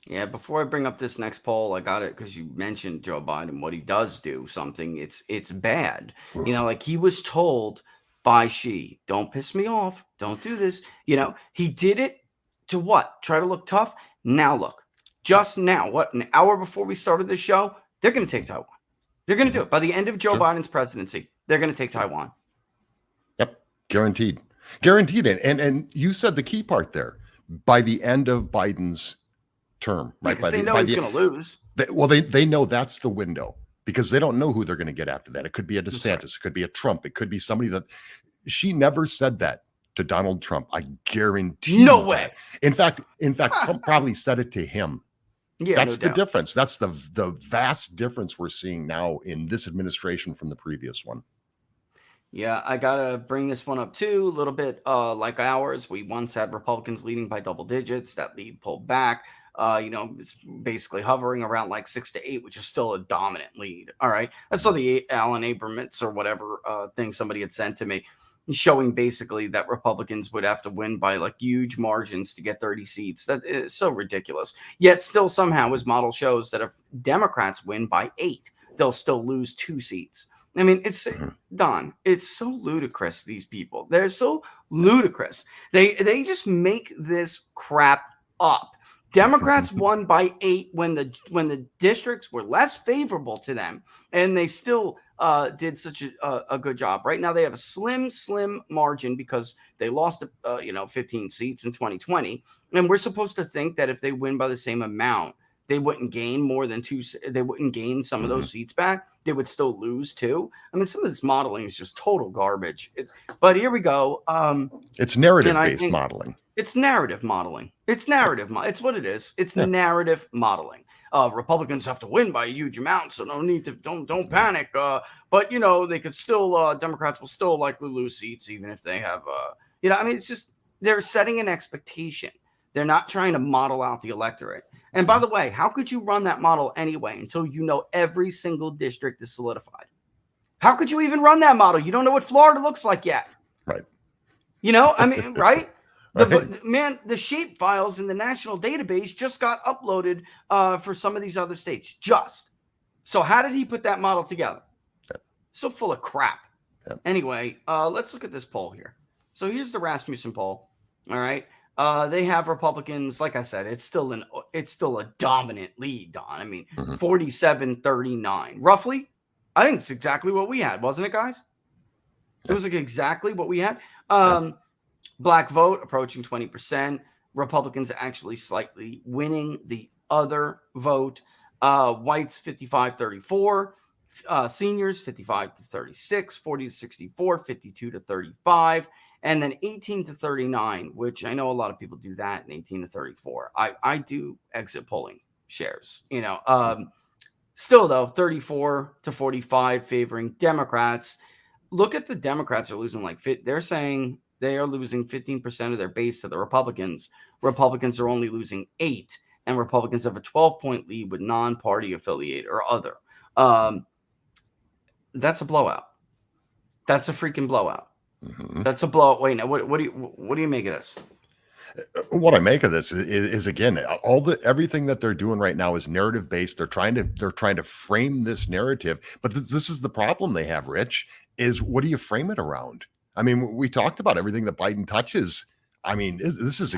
Yeah, before I bring up this next poll, I got it because you mentioned Joe Biden. What he does do something, it's bad. Like he was told by Xi, don't piss me off, don't do this. He did it to what? Try to look tough. Now look, just now, an hour before we started the show, they're going to take Taiwan. They're going to do it by the end of Joe Biden's presidency. They're going to take Taiwan. Yep, guaranteed. And you said the key part there. By the end of Biden's term, right? Because they know he's going to lose. They know that's the window because they don't know who they're going to get after that. It could be a DeSantis, it could be a Trump, it could be somebody that she never said that to Donald Trump. I guarantee. No way. In fact, Trump probably said it to him. Yeah, that's the difference. That's the vast difference we're seeing now in this administration from the previous one. Yeah, I gotta bring this one up too. A little bit like ours. We once had Republicans leading by double digits. That lead pulled back. It's basically hovering around like 6 to 8, which is still a dominant lead. All right. I saw the Alan Abramovitz or whatever thing somebody had sent to me showing basically that Republicans would have to win by like huge margins to get 30 seats. That is so ridiculous. Yet still somehow his model shows that if Democrats win by 8, they'll still lose 2 seats. I mean, it's Don, it's so ludicrous. These people, they're so ludicrous. They just make this crap up. Democrats won by 8 when the districts were less favorable to them, and they still did such a good job. Right now, they have a slim margin because they lost 15 seats in 2020, and we're supposed to think that if they win by the same amount, they wouldn't gain more than 2. They wouldn't gain some of those seats back. They would still lose too. I mean, some of this modeling is just total garbage. But here we go. It's narrative-based modeling. It's narrative modeling. It's narrative. It's what it is. It's Yeah. narrative modeling. Republicans have to win by a huge amount, so don't panic. But they could still Democrats will still likely lose seats even if they have I mean, it's just they're setting an expectation. They're not trying to model out the electorate. And by the way, how could you run that model anyway until you know every single district is solidified? How could you even run that model? You don't know what Florida looks like yet. Right. I mean, right? Right. The shape files in the national database just got uploaded for some of these other states. So how did he put that model together? Yep. So full of crap. Yep. Anyway, let's look at this poll here. So here's the Rasmussen poll. All right. They have Republicans, like I said, it's still a dominant lead, Don. I mean, 47-39. Roughly, I think it's exactly what we had, wasn't it, guys? It was like exactly what we had. Black vote approaching 20%. Republicans actually slightly winning the other vote. Whites 55-34. Seniors 55-36, 40-64, 52-35. And then 18-39, which I know a lot of people do that, and 18-34. I do exit polling shares, Still, though, 34-45 favoring Democrats. Look at the Democrats are losing they're saying they are losing 15% of their base to the Republicans. Republicans are only losing 8, and Republicans have a 12-point lead with non-party affiliate or other. That's a blowout. That's a freaking blowout. That's a blowout. Wait, now what do you make of this? What I make of this is again, everything that they're doing right now is narrative based. They're trying to frame this narrative, but this is the problem they have, Rich, is what do you frame it around? I mean, we talked about everything that Biden touches. I mean, this is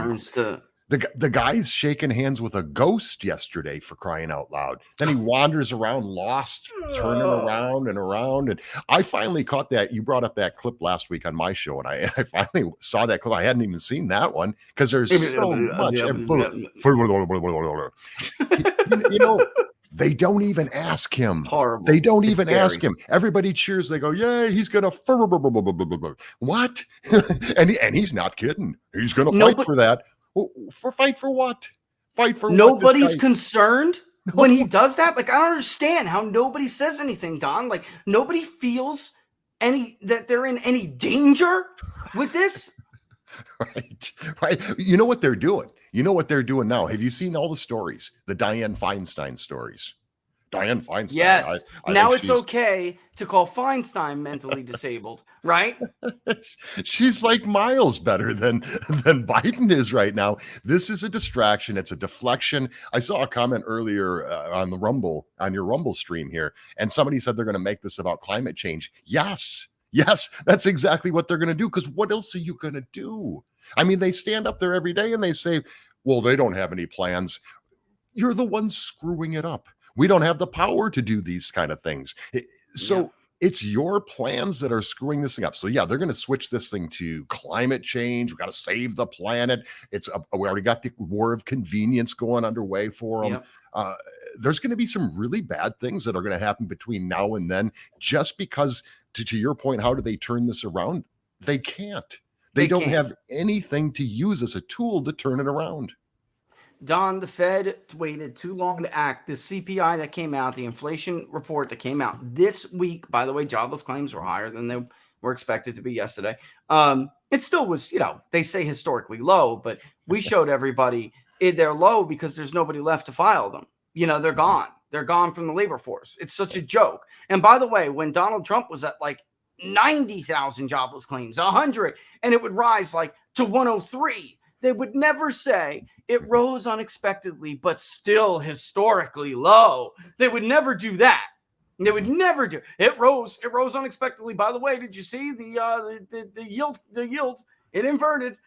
the guy's shaking hands with a ghost yesterday, for crying out loud. Then he wanders around lost, turning around and around. And I finally caught that. You brought up that clip last week on my show, and I finally saw that clip. I hadn't even seen that one because there's so much. They don't even ask him. Horrible. They don't even ask him. Everybody cheers. They go, "Yeah, he's gonna what?" and he's not kidding. He's gonna fight for that. Fight for what? Fight for nobody's concerned when he does that. I don't understand how nobody says anything, Don. Nobody feels that they're in any danger with this. Right. You know what they're doing? You know what they're doing now? Have you seen all the stories? The Dianne Feinstein stories. Dianne Feinstein. Yes. Now it's okay to call Feinstein mentally disabled, right? She's like miles better than Biden is right now. This is a distraction. It's a deflection. I saw a comment earlier on your Rumble stream here, and somebody said they're going to make this about climate change. Yes, that's exactly what they're going to do, because what else are you going to do? I mean, they stand up there every day and they say, well, they don't have any plans. You're the ones screwing it up. We don't have the power to do these kind of things. It's your plans that are screwing this thing up. So yeah, they're going to switch this thing to climate change. We got to save the planet. We already got the war of convenience going underway for them. Yep. There's going to be some really bad things that are going to happen between now and then, just because, to your point, how do they turn this around? They can't. They don't have anything to use as a tool to turn it around. Don, the Fed waited too long to act. The CPI that came out, the inflation report that came out this week, by the way, jobless claims were higher than they were expected to be yesterday. It still was, they say historically low, but we showed everybody they're low because there's nobody left to file them. They're gone. They're gone from the labor force. It's such a joke. And by the way, when Donald Trump was at 90,000 jobless claims, 100, and it would rise to 103, they would never say it rose unexpectedly, but still historically low. They would never do that. They would never do it. Rose unexpectedly. By the way, did you see the yield? The yield, it inverted.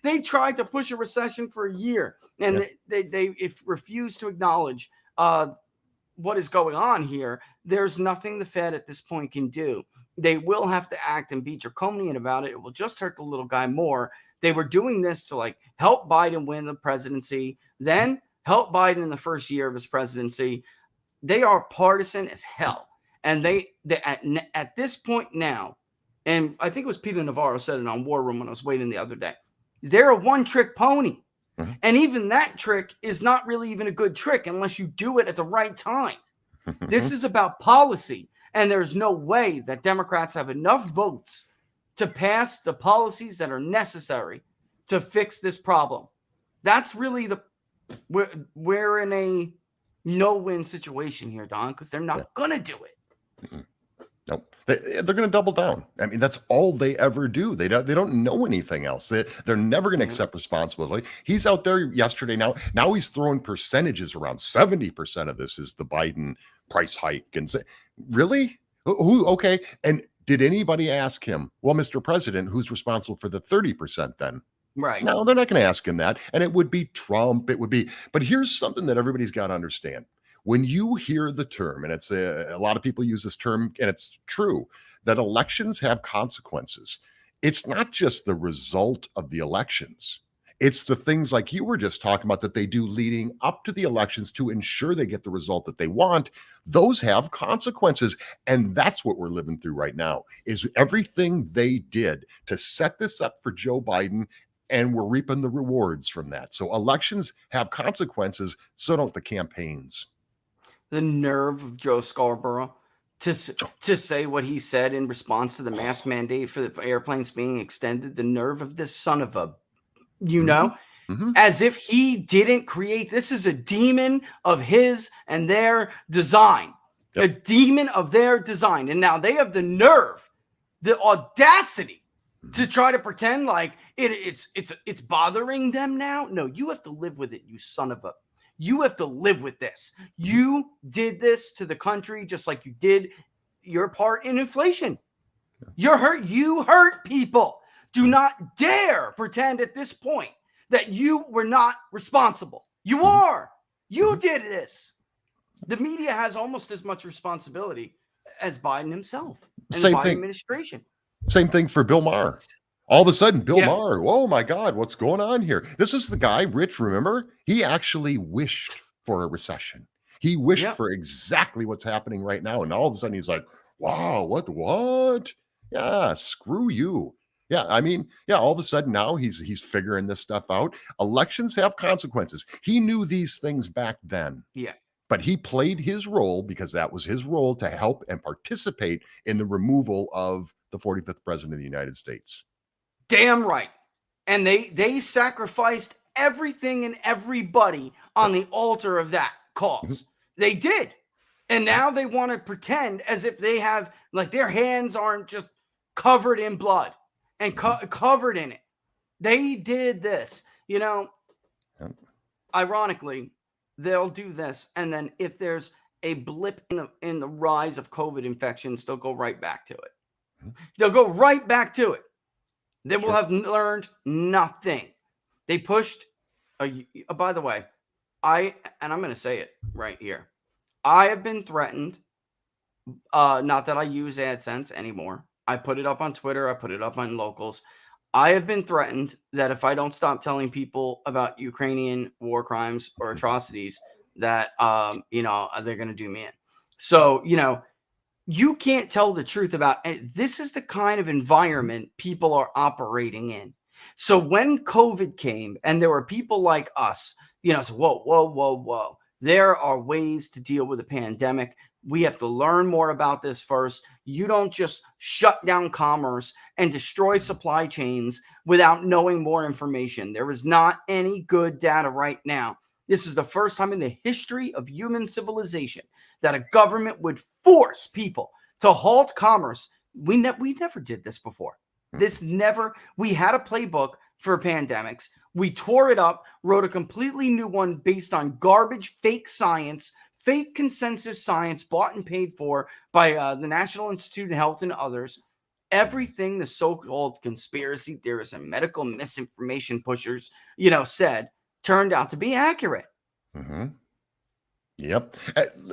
They tried to push a recession for a year, and they refused to acknowledge what is going on here. There's nothing the Fed at this point can do. They will have to act and be draconian about it. It will just hurt the little guy more. They were doing this to help Biden win the presidency, then help Biden in the first year of his presidency. They are partisan as hell. And they at this point now, and I think it was Peter Navarro said it on War Room when I was waiting the other day. They're a one-trick pony. Mm-hmm. And even that trick is not really even a good trick unless you do it at the right time. This is about policy. And there's no way that Democrats have enough votes to pass the policies that are necessary to fix this problem. That's really we're in a no-win situation here, Don, because they're not going to do it. Mm-mm. Nope. They're going to double down. I mean, that's all they ever do. They don't know anything else. They're never going to accept responsibility. He's out there yesterday. Now he's throwing percentages around. 70% of this is the Biden price hike. And say, really? Who? Okay. And did anybody ask him, well, Mr. President, who's responsible for the 30% then? Right. No, they're not going to ask him that. And it would be Trump. It would be. But here's something that everybody's got to understand. When you hear the term, and it's a lot of people use this term, and it's true, that elections have consequences. It's not just the result of the elections. It's the things like you were just talking about that they do leading up to the elections to ensure they get the result that they want. Those have consequences. And that's what we're living through right now, is everything they did to set this up for Joe Biden, and we're reaping the rewards from that. So elections have consequences, so don't the campaigns. The nerve of Joe Scarborough to say what he said in response to the mask mandate for the airplanes being extended. The nerve of this son of a, as if he didn't create. This is a demon of his and their design, a demon of their design. And now they have the nerve, the audacity to try to pretend like it's bothering them now. No, you have to live with it, you son of a. You have to live with this. You did this to the country just like you did your part in inflation. You hurt people. Do not dare pretend at this point that you were not responsible. You are. You did this. The media has almost as much responsibility as Biden himself and the Biden administration. Same thing for Bill Maher. All of a sudden, Bill Maher, oh my God, what's going on here? This is the guy, Rich, remember? He actually wished for a recession. He wished for exactly what's happening right now. And all of a sudden he's like, wow, what? Yeah, screw you. Yeah, I mean, all of a sudden now he's figuring this stuff out. Elections have consequences. He knew these things back then. Yeah. But he played his role, because that was his role, to help and participate in the removal of the 45th president of the United States. Damn right. And they sacrificed everything and everybody on the altar of that cause. They did. And now they want to pretend as if they have, like, their hands aren't just covered in blood and covered in it. They did this, Ironically, they'll do this. And then if there's a blip in the rise of COVID infections, they'll go right back to it. They'll go right back to it. They will have learned nothing. They pushed. By the way, I'm going to say it right here. I have been threatened. Not that I use AdSense anymore. I put it up on Twitter. I put it up on Locals. I have been threatened that if I don't stop telling people about Ukrainian war crimes or atrocities, that they're going to do me in. So you can't tell the truth about it. This is the kind of environment people are operating in. So when COVID came and there were people like us, so whoa. There are ways to deal with a pandemic. We have to learn more about this first. You don't just shut down commerce and destroy supply chains without knowing more information. There is not any good data right now. This is the first time in the history of human civilization that a government would force people to halt commerce. We never did this before. We had a playbook for pandemics. We tore it up, wrote a completely new one based on garbage, fake science, fake consensus science bought and paid for by the National Institute of Health and others. Everything the so-called conspiracy theorists and medical misinformation pushers, said turned out to be accurate. Mm-hmm. Yep.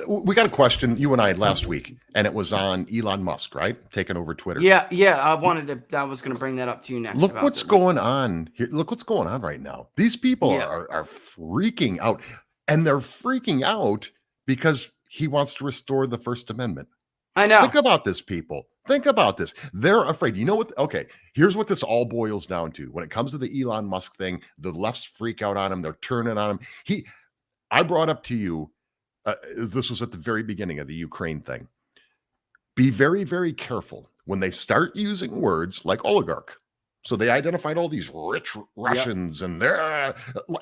We got a question, you and I, last week, and it was on Elon Musk, right? Taking over Twitter. Yeah. I was going to bring that up to you next. Look what's going on here. Look what's going on right now. These people are freaking out, and they're freaking out because he wants to restore the First Amendment. I know. Think about this, people. Think about this. They're afraid. You know what? Okay, here's what this all boils down to. When it comes to the Elon Musk thing, the left's freak out on him. They're turning on him. I brought up to you, this was at the very beginning of the Ukraine thing. Be very, very careful when they start using words like oligarch. So they identified all these rich Russians and they're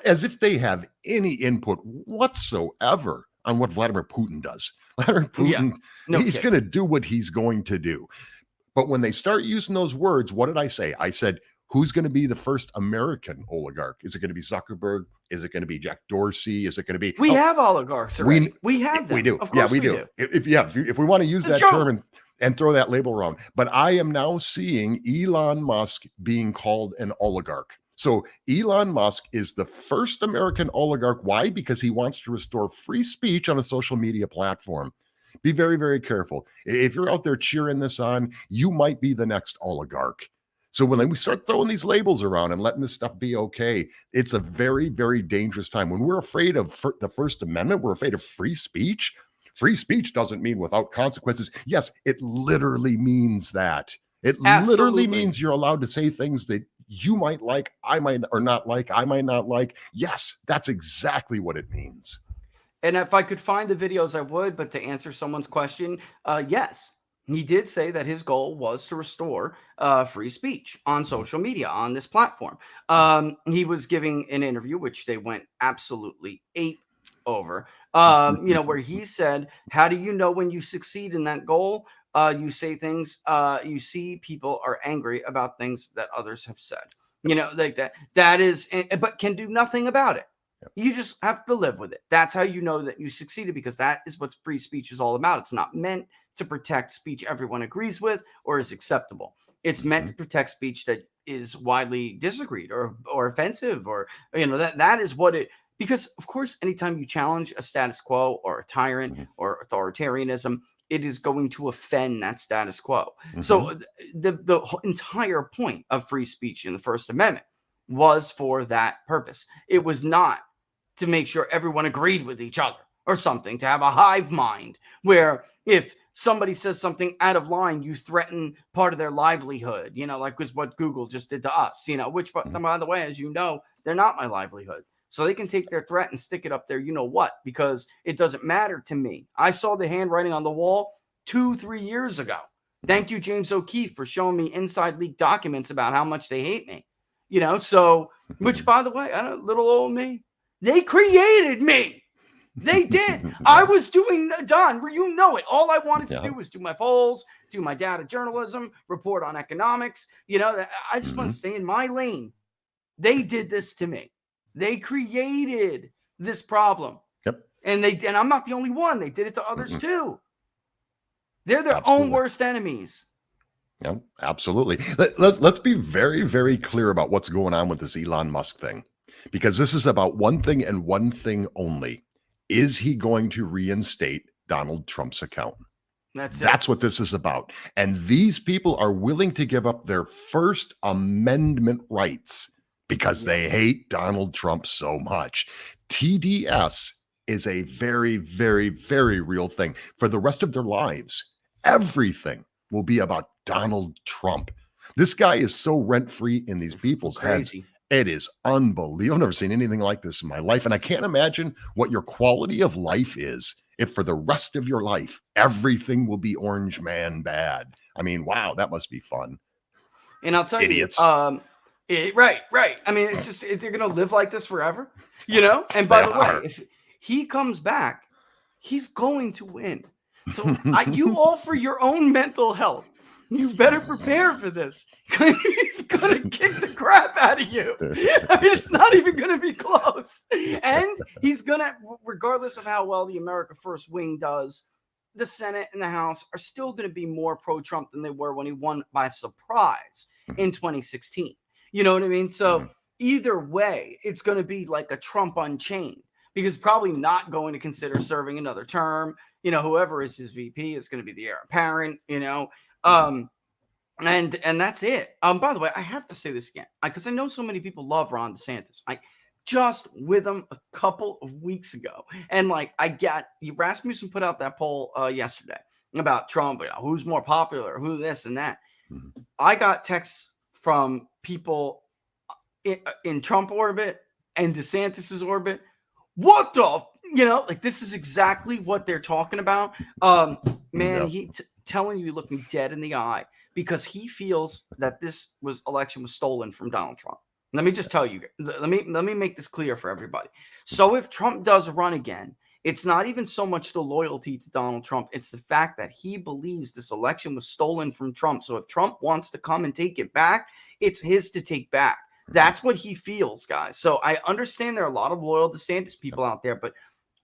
as if they have any input whatsoever on what Vladimir Putin does. Vladimir Putin, No he's kidding. going to do what he's going to do. But when they start using those words, what did I say? I said, who's going to be the first American oligarch? Is it going to be Zuckerberg? Is it going to be Jack Dorsey? Is it going to be? We have oligarchs already. We have them. We do. Of Yeah, course we do. If we want to use It's a that joke. term and throw that label around. But I am now seeing Elon Musk being called an oligarch. So Elon Musk is the first American oligarch. Why? Because he wants to restore free speech on a social media platform. Be very, very careful. If you're out there cheering this on, you might be the next oligarch. So when we start throwing these labels around and letting this stuff be okay, it's a very, very dangerous time. When we're afraid of the First Amendment, we're afraid of free speech. Free speech doesn't mean without consequences. Yes, it literally means that. It literally means you're allowed to say things that you might like, I might or not like, I might not like. Yes, that's exactly what it means. And if I could find the videos, I would. But to answer someone's question, yes, he did say that his goal was to restore free speech on social media on this platform. He was giving an interview, which they went absolutely ape over. Where he said, "How do you know when you succeed in that goal? You say things. You see people are angry about things that others have said. Like that. That is, but can do nothing about it." You just have to live with it. That's how you know that you succeeded, because that is what free speech is all about. It's not meant to protect speech everyone agrees with or is acceptable. It's meant to protect speech that is widely disagreed or offensive, or that is what it, because of course anytime you challenge a status quo or a tyrant or authoritarianism, it is going to offend that status quo. So the entire point of free speech in the First Amendment was for that purpose. It was not to make sure everyone agreed with each other or something, to have a hive mind where if somebody says something out of line, you threaten part of their livelihood, like was what Google just did to us, which, by the way, as you know, they're not my livelihood. So they can take their threat and stick it up there, because it doesn't matter to me. I saw the handwriting on the wall 2-3 years ago. Thank you, James O'Keefe, for showing me inside leaked documents about how much they hate me. So, which, by the way, I know, little old me, they created me. They did. I was doing, Don, it. All I wanted to do was do my polls, do my data journalism, report on economics. I just want to stay in my lane. They did this to me. They created this problem. Yep. And I'm not the only one. They did it to others too. They're their own worst enemies. Yeah, absolutely. Let's be very, very clear about what's going on with this Elon Musk thing, because this is about one thing and one thing only. Is he going to reinstate Donald Trump's account? That's what this is about. And these people are willing to give up their First Amendment rights because they hate Donald Trump so much. TDS is a very, very, very real thing. For the rest of their lives, everything will be about Donald Trump. This guy is so rent-free in these people's heads. It is unbelievable. I've never seen anything like this in my life. And I can't imagine what your quality of life is if for the rest of your life, everything will be orange man bad. I mean, wow, that must be fun. And I'll tell Idiots. you, right. I mean, it's just, they're going to live like this forever, And by the way, if he comes back, he's going to win. So you all, for your own mental health, you better prepare for this. He's going to kick the crap out of you. I mean, it's not even going to be close. And he's going to, regardless of how well the America First wing does, the Senate and the House are still going to be more pro-Trump than they were when he won by surprise in 2016. You know what I mean? So either way, it's going to be like a Trump unchained, because probably not going to consider serving another term. Whoever is his VP is going to be the heir apparent, and that's it. By the way, I have to say this again, because I know so many people love Ron DeSantis. I just with him a couple of weeks ago, and Rasmussen put out that poll yesterday, about Trump, who's more popular, who this and that. Mhm. I got texts from people in Trump orbit and DeSantis's orbit. What the, like this is exactly what they're talking about. Man, Yeah. telling you, looking dead in the eye, because he feels that this election was stolen from Donald Trump. Let me just tell you, let me make this clear for everybody. So if Trump does run again, it's not even so much the loyalty to Donald Trump. It's the fact that he believes this election was stolen from Trump. So if Trump wants to come and take it back, it's his to take back. That's what he feels, guys. So I understand there are a lot of loyal DeSantis people out there, but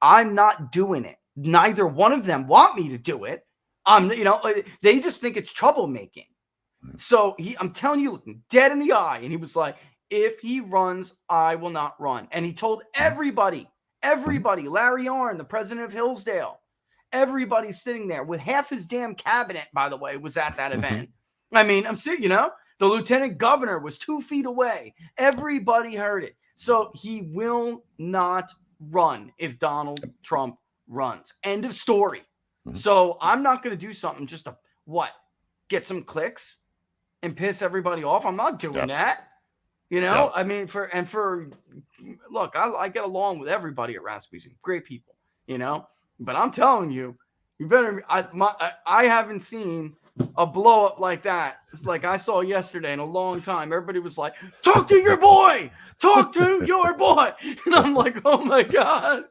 I'm not doing it. Neither one of them want me to do it. They just think it's troublemaking. So I'm telling you, looking dead in the eye, and he was like, if he runs, I will not run. And he told everybody, Larry Arnn, the president of Hillsdale, everybody sitting there with half his damn cabinet, by the way, was at that event. I mean, I'm serious, the lieutenant governor was 2 feet away. Everybody heard it. So he will not run if Donald Trump runs. End of story. So I'm not going to do something just to get some clicks and piss everybody off. I'm not doing that. I mean, look, I get along with everybody at Rasmussen. Great people, but I'm telling you, you better, I haven't seen a blow up like that. It's like I saw yesterday in a long time. Everybody was like, talk to your boy, and I'm like, oh my God.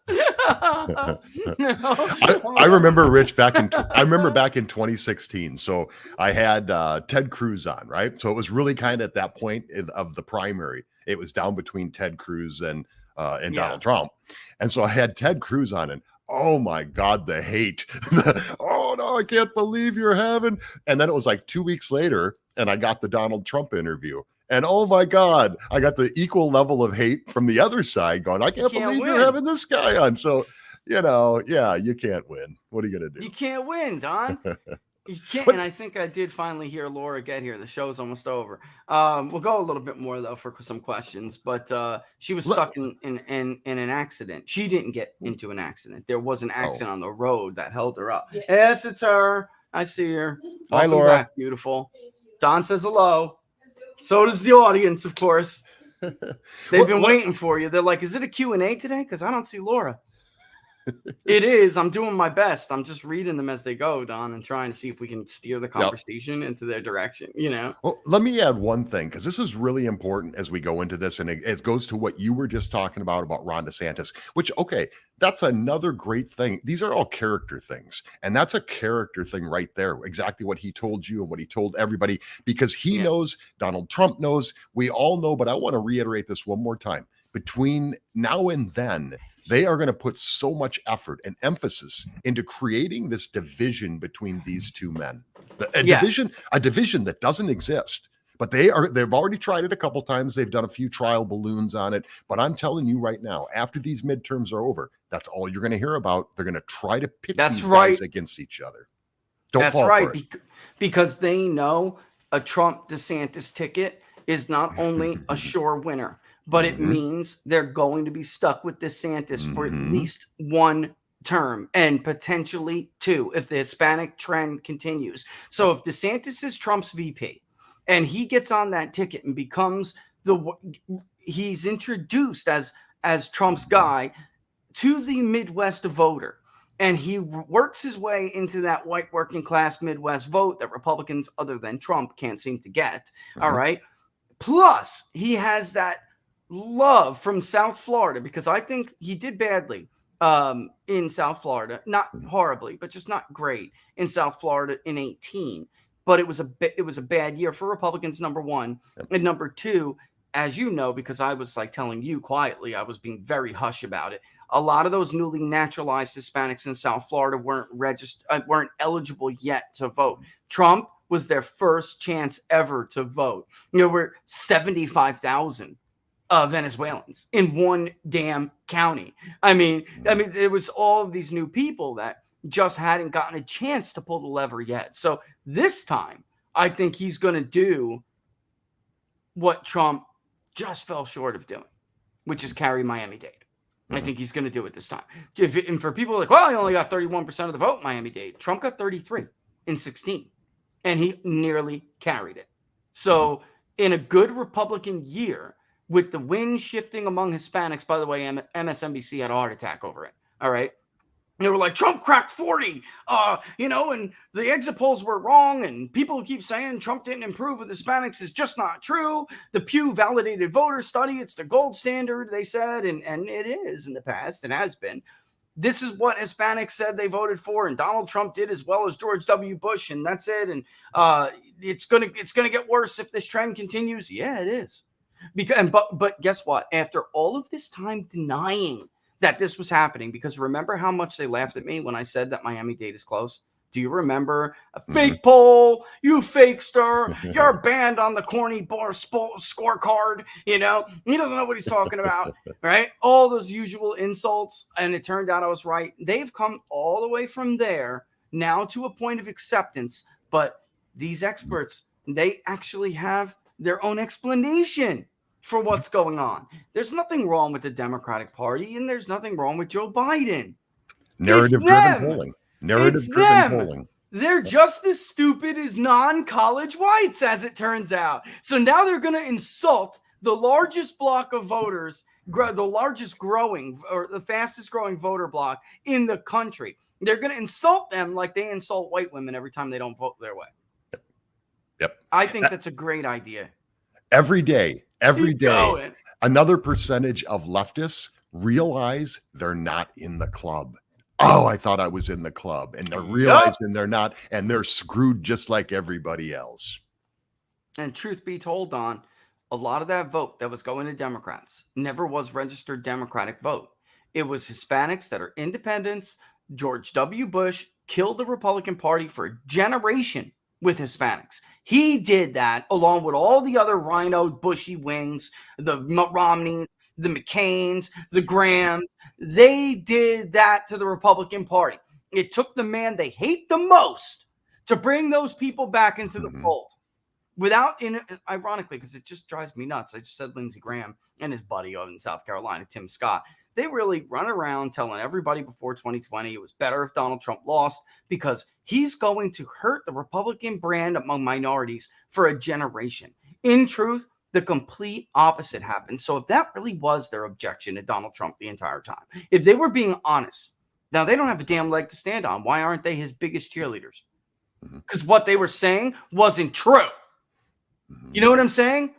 I remember, Rich, back in 2016. So I had Ted Cruz on, right? So it was really kind of at that point of the primary. It was down between Ted Cruz and Donald Trump. And so I had Ted Cruz on, and oh my God, the hate. Oh no, I can't believe you're having. And then it was like 2 weeks later, and I got the Donald Trump interview. And oh my God, I got the equal level of hate from the other side going, I can't believe you're having this guy on. So, you can't win. What are you going to do? You can't win, Don. You can't. And I think I did finally hear Laura get here. The show's almost over. We'll go a little bit more though for some questions, but she was stuck in an accident. She didn't get into an accident. There was an accident on the road that held her up. Yes, it's her. I see her. Hi, Welcome Laura. back, beautiful. Don says hello. So does the audience, of course. They've been waiting for you. They're like, is it a Q&A today? Because I don't see Laura. It is. I'm doing my best. I'm just reading them as they go, Don, and trying to see if we can steer the conversation into their direction, Well, let me add one thing, because this is really important as we go into this, and it goes to what you were just talking about Ron DeSantis, which, okay, that's another great thing. These are all character things, and that's a character thing right there, exactly what he told you and what he told everybody, because he knows, Donald Trump knows, we all know, but I want to reiterate this one more time. Between now and then, they are going to put so much effort and emphasis into creating this division between these two men. A division that doesn't exist. But they've already tried it a couple times. They've done a few trial balloons on it. But I'm telling you right now, after these midterms are over, that's all you're going to hear about. They're going to try to pit these guys against each other. Don't fall for it. Because they know a Trump DeSantis ticket is not only a sure winner, but it means they're going to be stuck with DeSantis for at least one term and potentially two if the Hispanic trend continues. So if DeSantis is Trump's VP and he gets on that ticket and becomes he's introduced as Trump's guy to the Midwest voter, and he works his way into that white working class Midwest vote that Republicans other than Trump can't seem to get. All right. Plus he has that love from South Florida, because I think he did badly in South Florida, not horribly, but just not great in South Florida in 2018. But it was a bad year for Republicans, number one. And number two, as you know, because I was like telling you quietly, I was being very hush about it. A lot of those newly naturalized Hispanics in South Florida weren't eligible yet to vote. Trump was their first chance ever to vote. We're 75,000 Venezuelans in one damn county. I mean, there was all of these new people that just hadn't gotten a chance to pull the lever yet. So this time, I think he's going to do what Trump just fell short of doing, which is carry Miami-Dade. I think he's going to do it this time. And for people like, well, he only got 31% of the vote in Miami-Dade. Trump got 33 in 16, and he nearly carried it. So in a good Republican year, with the wind shifting among Hispanics, by the way, MSNBC had a heart attack over it. All right. They were like, Trump cracked 40, and the exit polls were wrong. And people who keep saying Trump didn't improve with Hispanics is just not true. The Pew validated voter study, it's the gold standard, they said. And it is in the past. It has been. This is what Hispanics said they voted for. And Donald Trump did as well as George W. Bush. And that's it. And it's gonna get worse if this trend continues. Yeah, it is. But guess what? After all of this time denying that this was happening, because remember how much they laughed at me when I said that Miami-Dade is close? Do you remember? A fake poll, you fakester, you're banned on the corny scorecard, he doesn't know what he's talking about, right? All those usual insults, and it turned out I was right. They've come all the way from there now to a point of acceptance, but these experts, they actually have their own explanation for what's going on. There's nothing wrong with the Democratic Party, and there's nothing wrong with Joe Biden. Narrative-driven polling. Narrative-driven polling. They're just as stupid as non-college whites, as it turns out. So now they're going to insult the largest block of voters, the largest growing or the fastest growing voter block in the country. They're going to insult them like they insult white women every time they don't vote their way. Yep. I think that's a great idea. Every day, another percentage of leftists realize they're not in the club. Oh, I thought I was in the club. And they're realizing they're not, and they're screwed just like everybody else. And truth be told, Don, a lot of that vote that was going to Democrats never was registered Democratic vote. It was Hispanics that are independents. George W. Bush killed the Republican Party for a generation with Hispanics. He did that along with all the other rhino bushy wings, the Romneys, the McCains, the Grahams. They did that to the Republican Party. It took the man they hate the most to bring those people back into the fold. Ironically, because it just drives me nuts. I just said Lindsey Graham and his buddy over in South Carolina, Tim Scott. They really run around telling everybody before 2020 it was better if Donald Trump lost because he's going to hurt the Republican brand among minorities for a generation. In truth, the complete opposite happened. So if that really was their objection to Donald Trump the entire time, if they were being honest, now they don't have a damn leg to stand on. Why aren't they his biggest cheerleaders? Because what they were saying wasn't true. You know what I'm saying?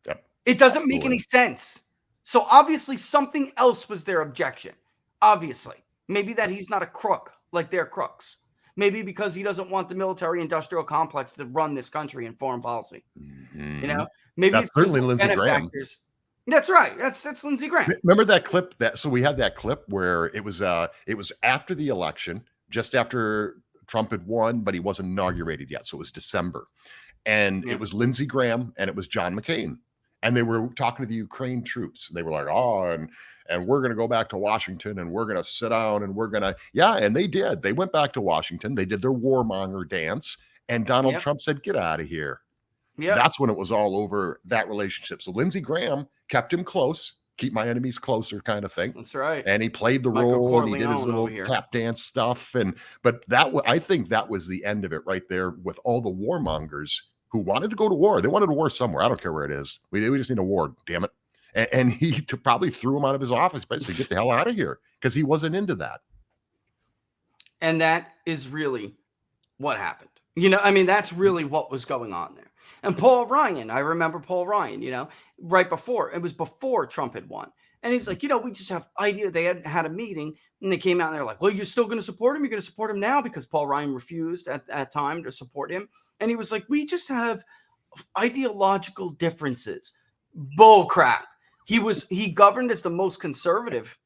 Yep. It doesn't make any sense. So obviously something else was their objection. Obviously. Maybe that he's not a crook like they're crooks. Maybe because he doesn't want the military-industrial complex to run this country in foreign policy. Maybe that's certainly Lindsey Graham. That's right. That's Lindsey Graham. Remember that clip? So we had that clip where it was after the election, just after Trump had won, but he wasn't inaugurated yet. So it was December. And it was Lindsey Graham and it was John McCain. And they were talking to the Ukraine troops. They were like, and we're going to go back to Washington and we're going to sit down and we're going to, and they did. They went back to Washington. They did their warmonger dance. And Donald Trump said, get out of here. That's when it was all over, that relationship. So Lindsey Graham kept him close, keep my enemies closer kind of thing. That's right. And he played the role and he did his little tap dance stuff. But I think that was the end of it right there with all the warmongers who wanted to go to war. They wanted a war somewhere. I don't care where it is. We just need a war, damn it. And he probably threw him out of his office, basically, get the hell out of here, because he wasn't into that. And that is really what happened. That's really what was going on there. And Paul Ryan, I remember Paul Ryan, right before, it was before Trump had won. And he's like, we just have idea. They had a meeting and they came out and they're like, well, you're still going to support him? You're going to support him now? Because Paul Ryan refused at that time to support him. And he was like, we just have ideological differences. Bull crap. He governed as the most conservative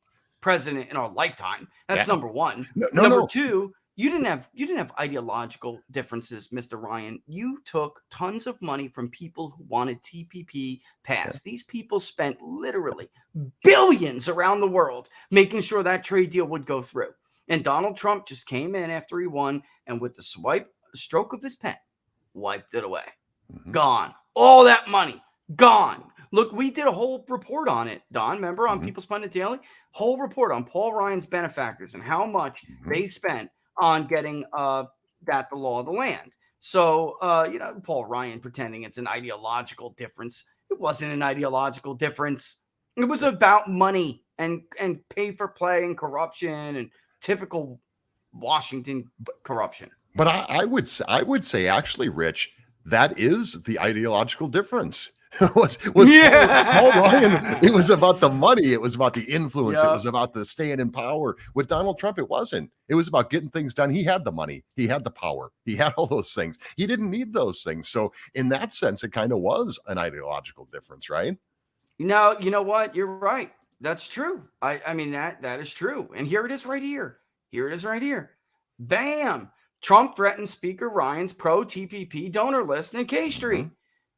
president in our lifetime. That's number one. Number two, you didn't have ideological differences, Mr. Ryan. You took tons of money from people who wanted TPP passed. These people spent literally billions around the world making sure that trade deal would go through. And Donald Trump just came in after he won and with the stroke of his pen, wiped it away. Gone. All that money, gone. Look, we did a whole report on it, Don. Remember on People's Pundit Daily? Whole report on Paul Ryan's benefactors and how much they spent on getting that the law of the land. So, Paul Ryan pretending it's an ideological difference. It wasn't an ideological difference. It was about money and pay for play and corruption and typical Washington corruption. But I would say actually, Rich, that is the ideological difference. was Paul Ryan? It was about the money. It was about the influence. It was about the staying in power. With Donald Trump, it wasn't. It was about getting things done. He had the money. He had the power. He had all those things. He didn't need those things. So in that sense, it kind of was an ideological difference, right? No, you know what? You're right. That's true. I mean, that is true. And here it is right here. Here it is right here. Bam. Trump threatens Speaker Ryan's pro-TPP donor list in K Street.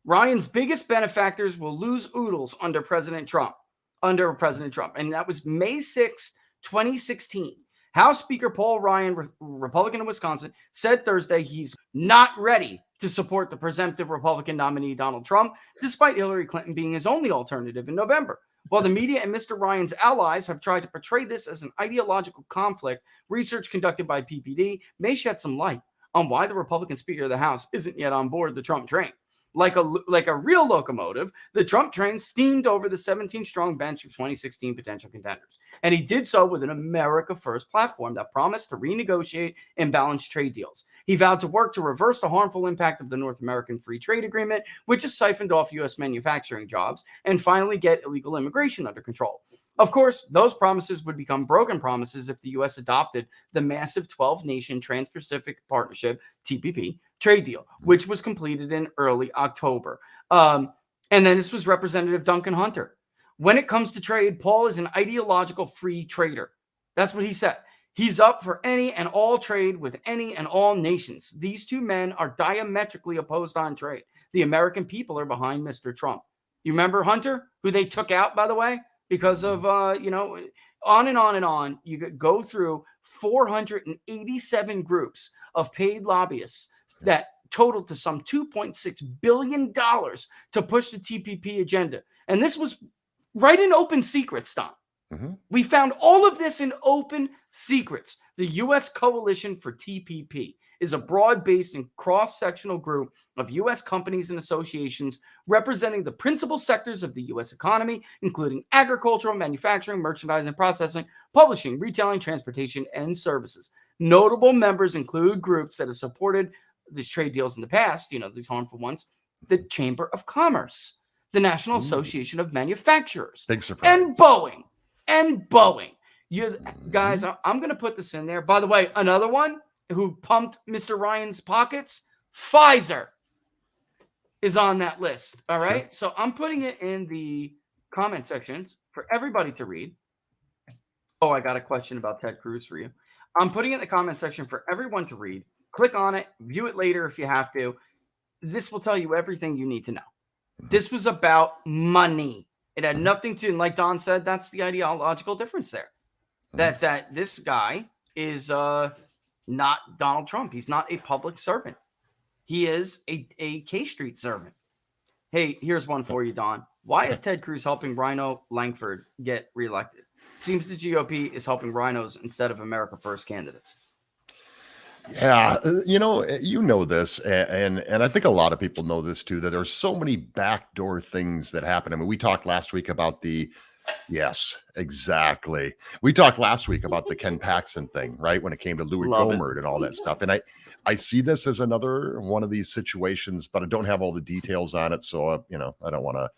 Ryan's biggest benefactors will lose oodles under President Trump. And that was May 6, 2016. House Speaker Paul Ryan, Republican of Wisconsin, said Thursday he's not ready to support the presumptive Republican nominee Donald Trump, despite Hillary Clinton being his only alternative in November. While the media and Mr. Ryan's allies have tried to portray this as an ideological conflict, research conducted by PPD may shed some light on why the Republican Speaker of the House isn't yet on board the Trump train. Like a real locomotive, the Trump train steamed over the 17-strong bench of 2016 potential contenders. And he did so with an America First platform that promised to renegotiate imbalanced trade deals. He vowed to work to reverse the harmful impact of the North American Free Trade Agreement, which has siphoned off U.S. manufacturing jobs, and finally get illegal immigration under control. Of course, those promises would become broken promises if the U.S. adopted the massive 12-nation Trans-Pacific Partnership, TPP, trade deal, which was completed in early October. And then this was Representative Duncan Hunter. When it comes to trade, Paul is an ideological free trader. That's what he said. He's up for any and all trade with any and all nations. These two men are diametrically opposed on trade. The American people are behind Mr. Trump. You remember Hunter, who they took out, by the way? Because of, on and on and on. You could go through 487 groups of paid lobbyists that totaled to some $2.6 billion to push the TPP agenda. And this was right in open secrets, Don. We found all of this in open secrets. The U.S. Coalition for TPP is a broad-based and cross-sectional group of U.S. companies and associations representing the principal sectors of the U.S. economy, including agricultural, manufacturing, merchandising, processing, publishing, retailing, transportation, and services. Notable members include groups that have supported these trade deals in the past, these harmful ones, the Chamber of Commerce, the National Association of Manufacturers, Big surprise. and Boeing. You guys, I'm going to put this in there. By the way, another one who pumped Mr. Ryan's pockets, Pfizer is on that list. All right. Sure. So I'm putting it in the comment section for everybody to read. Oh, I got a question about Ted Cruz for you. I'm putting it in the comment section for everyone to read. Click on it, view it later if you have to. This will tell you everything you need to know. This was about money. It had nothing to, and like Don said, that's the ideological difference there. That this guy is not Donald Trump. He's not a public servant. He is a K Street servant. Hey, here's one for you, Don. Why is Ted Cruz helping Rhino Langford get reelected? Seems the GOP is helping rhinos instead of America First candidates. Yeah, you know this, and I think a lot of people know this too, that there's so many backdoor things that happen. I mean, we talked last week about yes, exactly. We talked last week about the Ken Paxton thing, right? When it came to Louis Gohmert and all that stuff. And I see this as another one of these situations, but I don't have all the details on it. So, I don't want to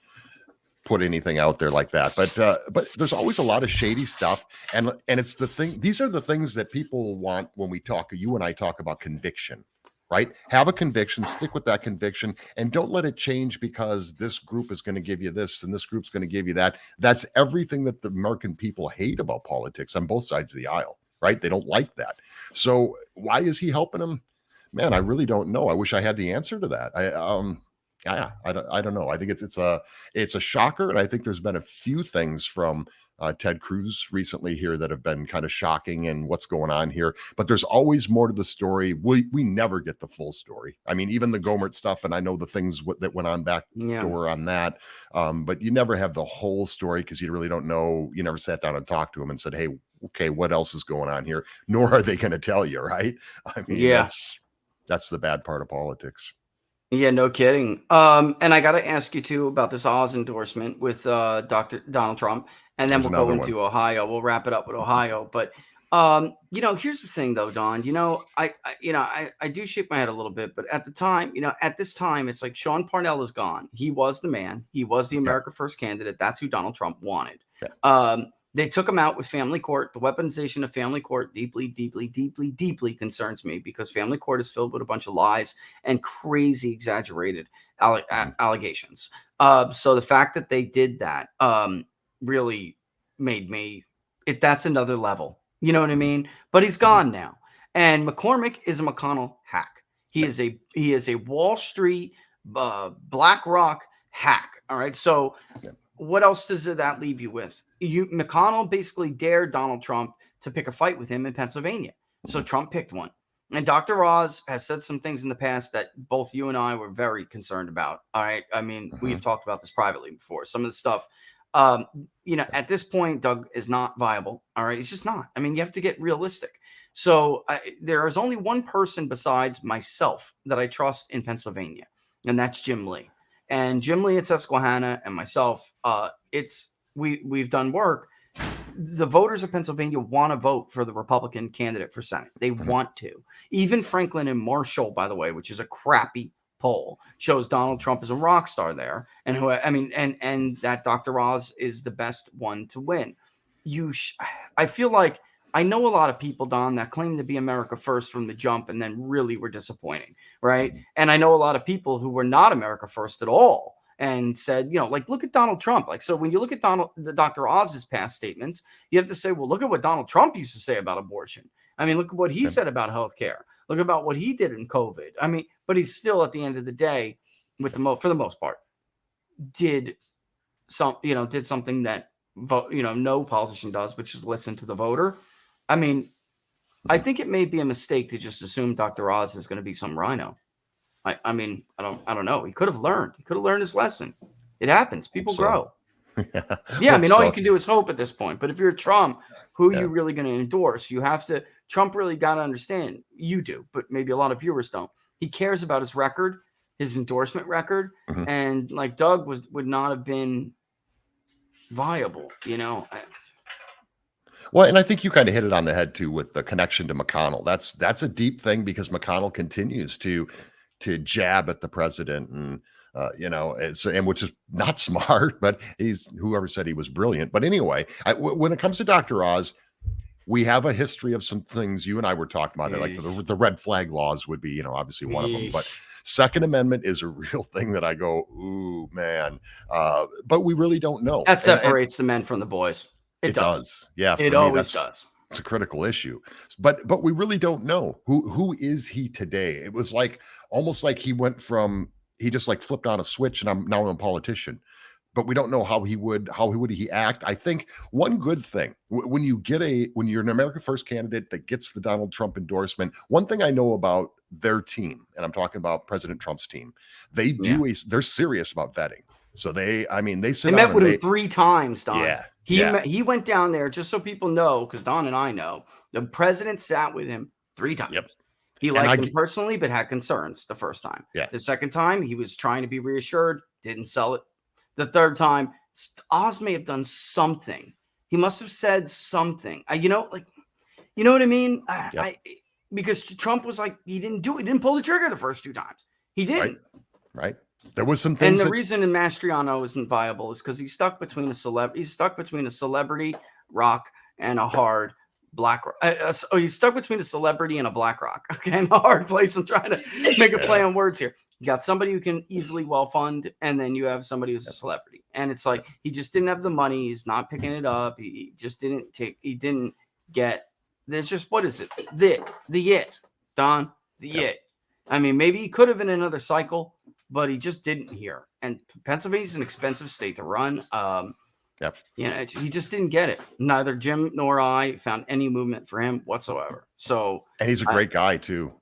put anything out there like that, but there's always a lot of shady stuff, and it's the thing. These are the things that people want when you and I talk about conviction, right? Have a conviction, stick with that conviction, and don't let it change because this group is going to give you this and this group's going to give you that. That's everything that the American people hate about politics on both sides of the aisle, right? They don't like that. So why is he helping them? Man, I really don't know. I wish I had the answer to that. I don't know. I think it's a shocker, and I think there's been a few things from Ted Cruz recently here that have been kind of shocking and what's going on here. But there's always more to the story. We never get the full story. I mean, even the Gomert stuff, and I know the things that went on back Yeah. door on that, but you never have the whole story because you really don't know. You never sat down and talked to him and said, "Hey, okay, what else is going on here?" Nor are they going to tell you, right? I mean, Yeah. that's the bad part of politics. Yeah, no kidding. And I got to ask you too about this Oz endorsement with Dr. Donald Trump, and then There's we'll go another one. into Ohio. We'll wrap it up with Ohio. But here's the thing though, Don. I do shake my head a little bit, but at the time, at this time, it's like Sean Parnell is gone. He was the man. He was the America First candidate. That's who Donald Trump wanted. Okay. They took him out with family court. The weaponization of family court deeply, deeply, deeply, deeply concerns me because family court is filled with a bunch of lies and crazy exaggerated allegations. So the fact that they did that really made me, that's another level. You know what I mean? But he's gone now. And McCormick is a McConnell hack. He is a Wall Street, BlackRock hack. All right. So what else does that leave you with? McConnell basically dared Donald Trump to pick a fight with him in Pennsylvania. So Trump picked one. And Dr. Oz has said some things in the past that both you and I were very concerned about. All right. I mean, we've talked about this privately before. Some of the stuff, at this point, Doug is not viable. All right. It's just not. I mean, you have to get realistic. So there is only one person besides myself that I trust in Pennsylvania, and that's Jim Lee. And Jim Lee at Susquehanna and myself, we've done work. The voters of Pennsylvania want to vote for the Republican candidate for Senate. They want to. Even Franklin and Marshall, by the way, which is a crappy poll, shows Donald Trump as a rock star there, and and that Dr. Oz is the best one to win. I feel like I know a lot of people, Don, that claim to be America First from the jump and then really were disappointing, right? And I know a lot of people who were not America First at all and said, look at Donald Trump. Like, so when you look at Dr. Oz's past statements, you have to say, well, look at what Donald Trump used to say about abortion. I mean, look at what he said about healthcare. Look about what he did in COVID. I mean, but he's still at the end of the day, for the most part, did something that no politician does, which is listen to the voter. I mean, I think it may be a mistake to just assume Dr. Oz is going to be some rhino. I mean, I don't know. He could have learned. He could have learned his lesson. It happens. People grow. Yeah, I mean, all you can do is hope at this point. But if you're Trump, who are you really going to endorse? Trump really got to understand. You do, but maybe a lot of viewers don't. He cares about his record, his endorsement record, and like Doug would not have been viable, Well, and I think you kind of hit it on the head too with the connection to McConnell. That's a deep thing because McConnell continues to jab at the president and and which is not smart, but whoever said he was brilliant. But anyway, when it comes to Dr. Oz, we have a history of some things you and I were talking about, like the red flag laws would be, obviously one of them, but Second Amendment is a real thing that I go, ooh, man. But we really don't know. That separates the men from the boys. It does. Yeah. It always does. It's a critical issue, but we really don't know who is he today. It was almost like he just flipped on a switch and I'm a politician, but we don't know how he would act. I think one good thing when you're an America First candidate that gets the Donald Trump endorsement, one thing I know about their team, and I'm talking about President Trump's team, they're serious about vetting. So they met with him 3 times, Don. Yeah. He went down there, just so people know, because Don and I know, the president sat with him 3 times. Yep. He liked him personally, but had concerns the first time. Yeah. The second time, he was trying to be reassured, didn't sell it. The third time, Oz may have done something. He must have said something. You know what I mean? Because Trump was like, he didn't pull the trigger the first 2 times. He didn't. Right. There was some things. And the reason Mastriano isn't viable is because he's stuck between a celebrity rock and a hard black rock. He's stuck between a celebrity and a black rock. Okay, and a hard place. I'm trying to make a play on words here. You got somebody who can easily fund, and then you have somebody who's a celebrity. And it's like he just didn't have the money. He's not picking it up. He just didn't take. He didn't get. There's just what is it? The it, Don. The it. I mean, maybe he could have in another cycle. but he just didn't here. And Pennsylvania's an expensive state to run. Yep. He just didn't get it. Neither Jim nor I found any movement for him whatsoever. So, and he's a great guy too.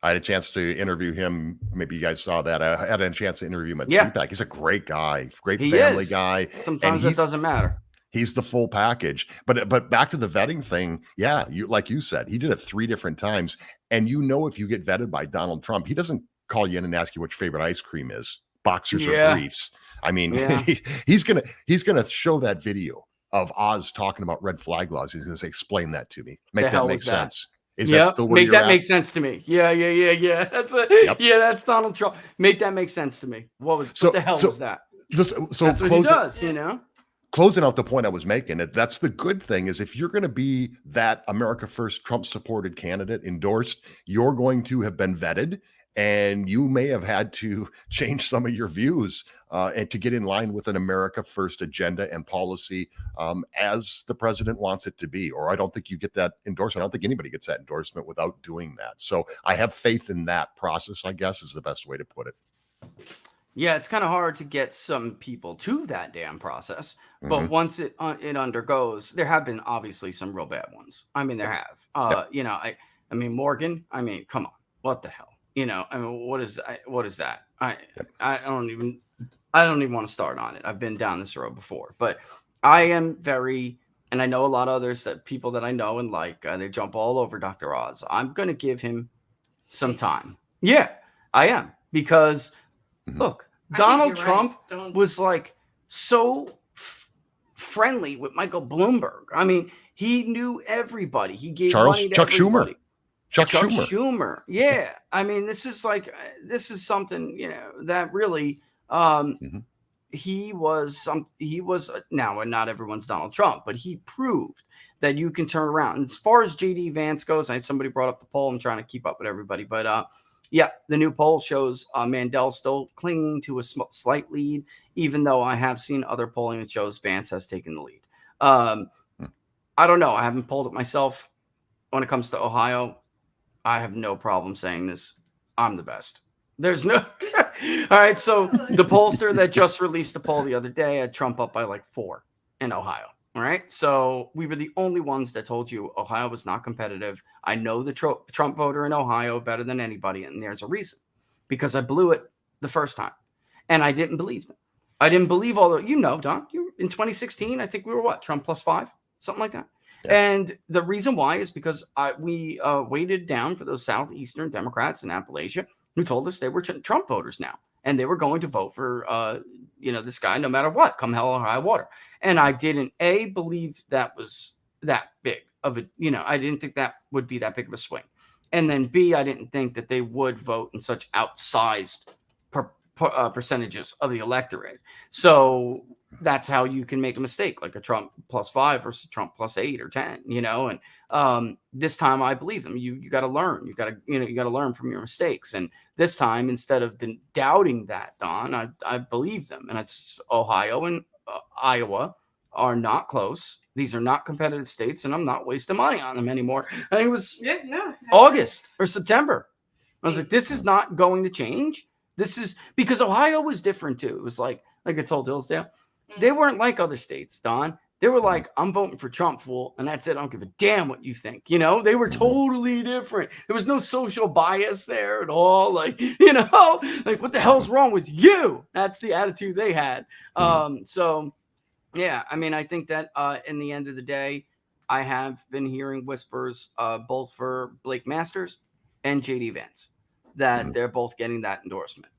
I had a chance to interview him. Maybe you guys saw that. I had a chance to interview him at CPAC. He's a great guy, great family guy. Sometimes it doesn't matter. He's the full package. But back to the vetting thing. Yeah, like you said, he did it 3 different times. And if you get vetted by Donald Trump, he doesn't call you in and ask you what your favorite ice cream is, boxers or briefs. I mean, he's gonna show that video of Oz talking about red flag laws. He's gonna say, explain that to me. Make that make sense. Is that still where you're at? Make sense to me. Yeah. That's it. Yep. Yeah, that's Donald Trump. Make that make sense to me. What the hell was that? That's what he does, Closing out the point I was making, that's the good thing is if you're going to be that America First Trump supported candidate endorsed, you're going to have been vetted, and you may have had to change some of your views and to get in line with an America First agenda and policy as the president wants it to be. Or I don't think you get that endorsement. I don't think anybody gets that endorsement without doing that. So I have faith in that process, I guess, is the best way to put it. Yeah, it's kind of hard to get some people to that damn process. But once it undergoes, there have been obviously some real bad ones. I mean, there have. I mean, Morgan. I mean, come on, what the hell? I mean, what is that? I don't even want to start on it. I've been down this road before, but I am and I know a lot of others people that I know and like, they jump all over Dr. Oz. I'm going to give him some time. Yeah, I am, because look, Donald Trump was like so friendly with Michael Bloomberg. I mean, he knew everybody. He gave money to Chuck everybody. Chuck Schumer. Yeah. I mean, this is something, that really, he was now, and not everyone's Donald Trump, but he proved that you can turn around. And as far as JD Vance goes, somebody brought up the poll. I'm trying to keep up with everybody, but the new poll shows Mandel still clinging to a slight lead, even though I have seen other polling that shows Vance has taken the lead. I don't know. I haven't polled it myself. When it comes to Ohio, I have no problem saying this. I'm the best. There's no. All right. So the pollster that just released a poll the other day had Trump up by like 4 in Ohio. All right. So we were the only ones that told you Ohio was not competitive. I know the Trump voter in Ohio better than anybody. And there's a reason, because I blew it the first time and I didn't believe them. I didn't believe all the, Don, in 2016, I think we were Trump +5, something like that. Yeah. And the reason why is because we waited down for those Southeastern Democrats in Appalachia who told us they were Trump voters now. And they were going to vote for, this guy no matter what, come hell or high water. And I didn't, believe that was that big of a, I didn't think that would be that big of a swing. And then B, I didn't think that they would vote in such outsized percentages of the electorate. So that's how you can make a mistake, like a Trump +5 versus Trump +8 or 10, and this time I believe them. You got to learn. You got to learn from your mistakes. And this time, instead of doubting that, Don, I believe them. And it's Ohio and Iowa are not close. These are not competitive states, and I'm not wasting money on them anymore. I think it was August or September. I was like, this is not going to change. This is because Ohio was different too. It was like I told Hillsdale, they weren't like other states, Don. They were like, I'm voting for Trump, fool, and that's it. I don't give a damn what you think. They were totally different. There was no social bias there at all. Like what the hell's wrong with you? That's the attitude they had. So, yeah, I mean, I think that in the end of the day, I have been hearing whispers both for Blake Masters and JD Vance that they're both getting that endorsement.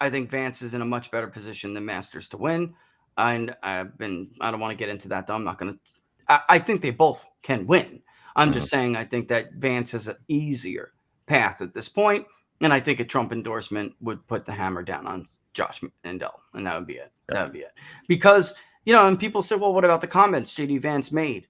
I think Vance is in a much better position than Masters to win. And I don't want to get into that, though. I'm not going to. I think they both can win. I'm just saying I think that Vance has an easier path at this point. And I think a Trump endorsement would put the hammer down on Josh Mandel. And that would be it. Yeah. That would be it. Because, and people say, well, what about the comments JD Vance made?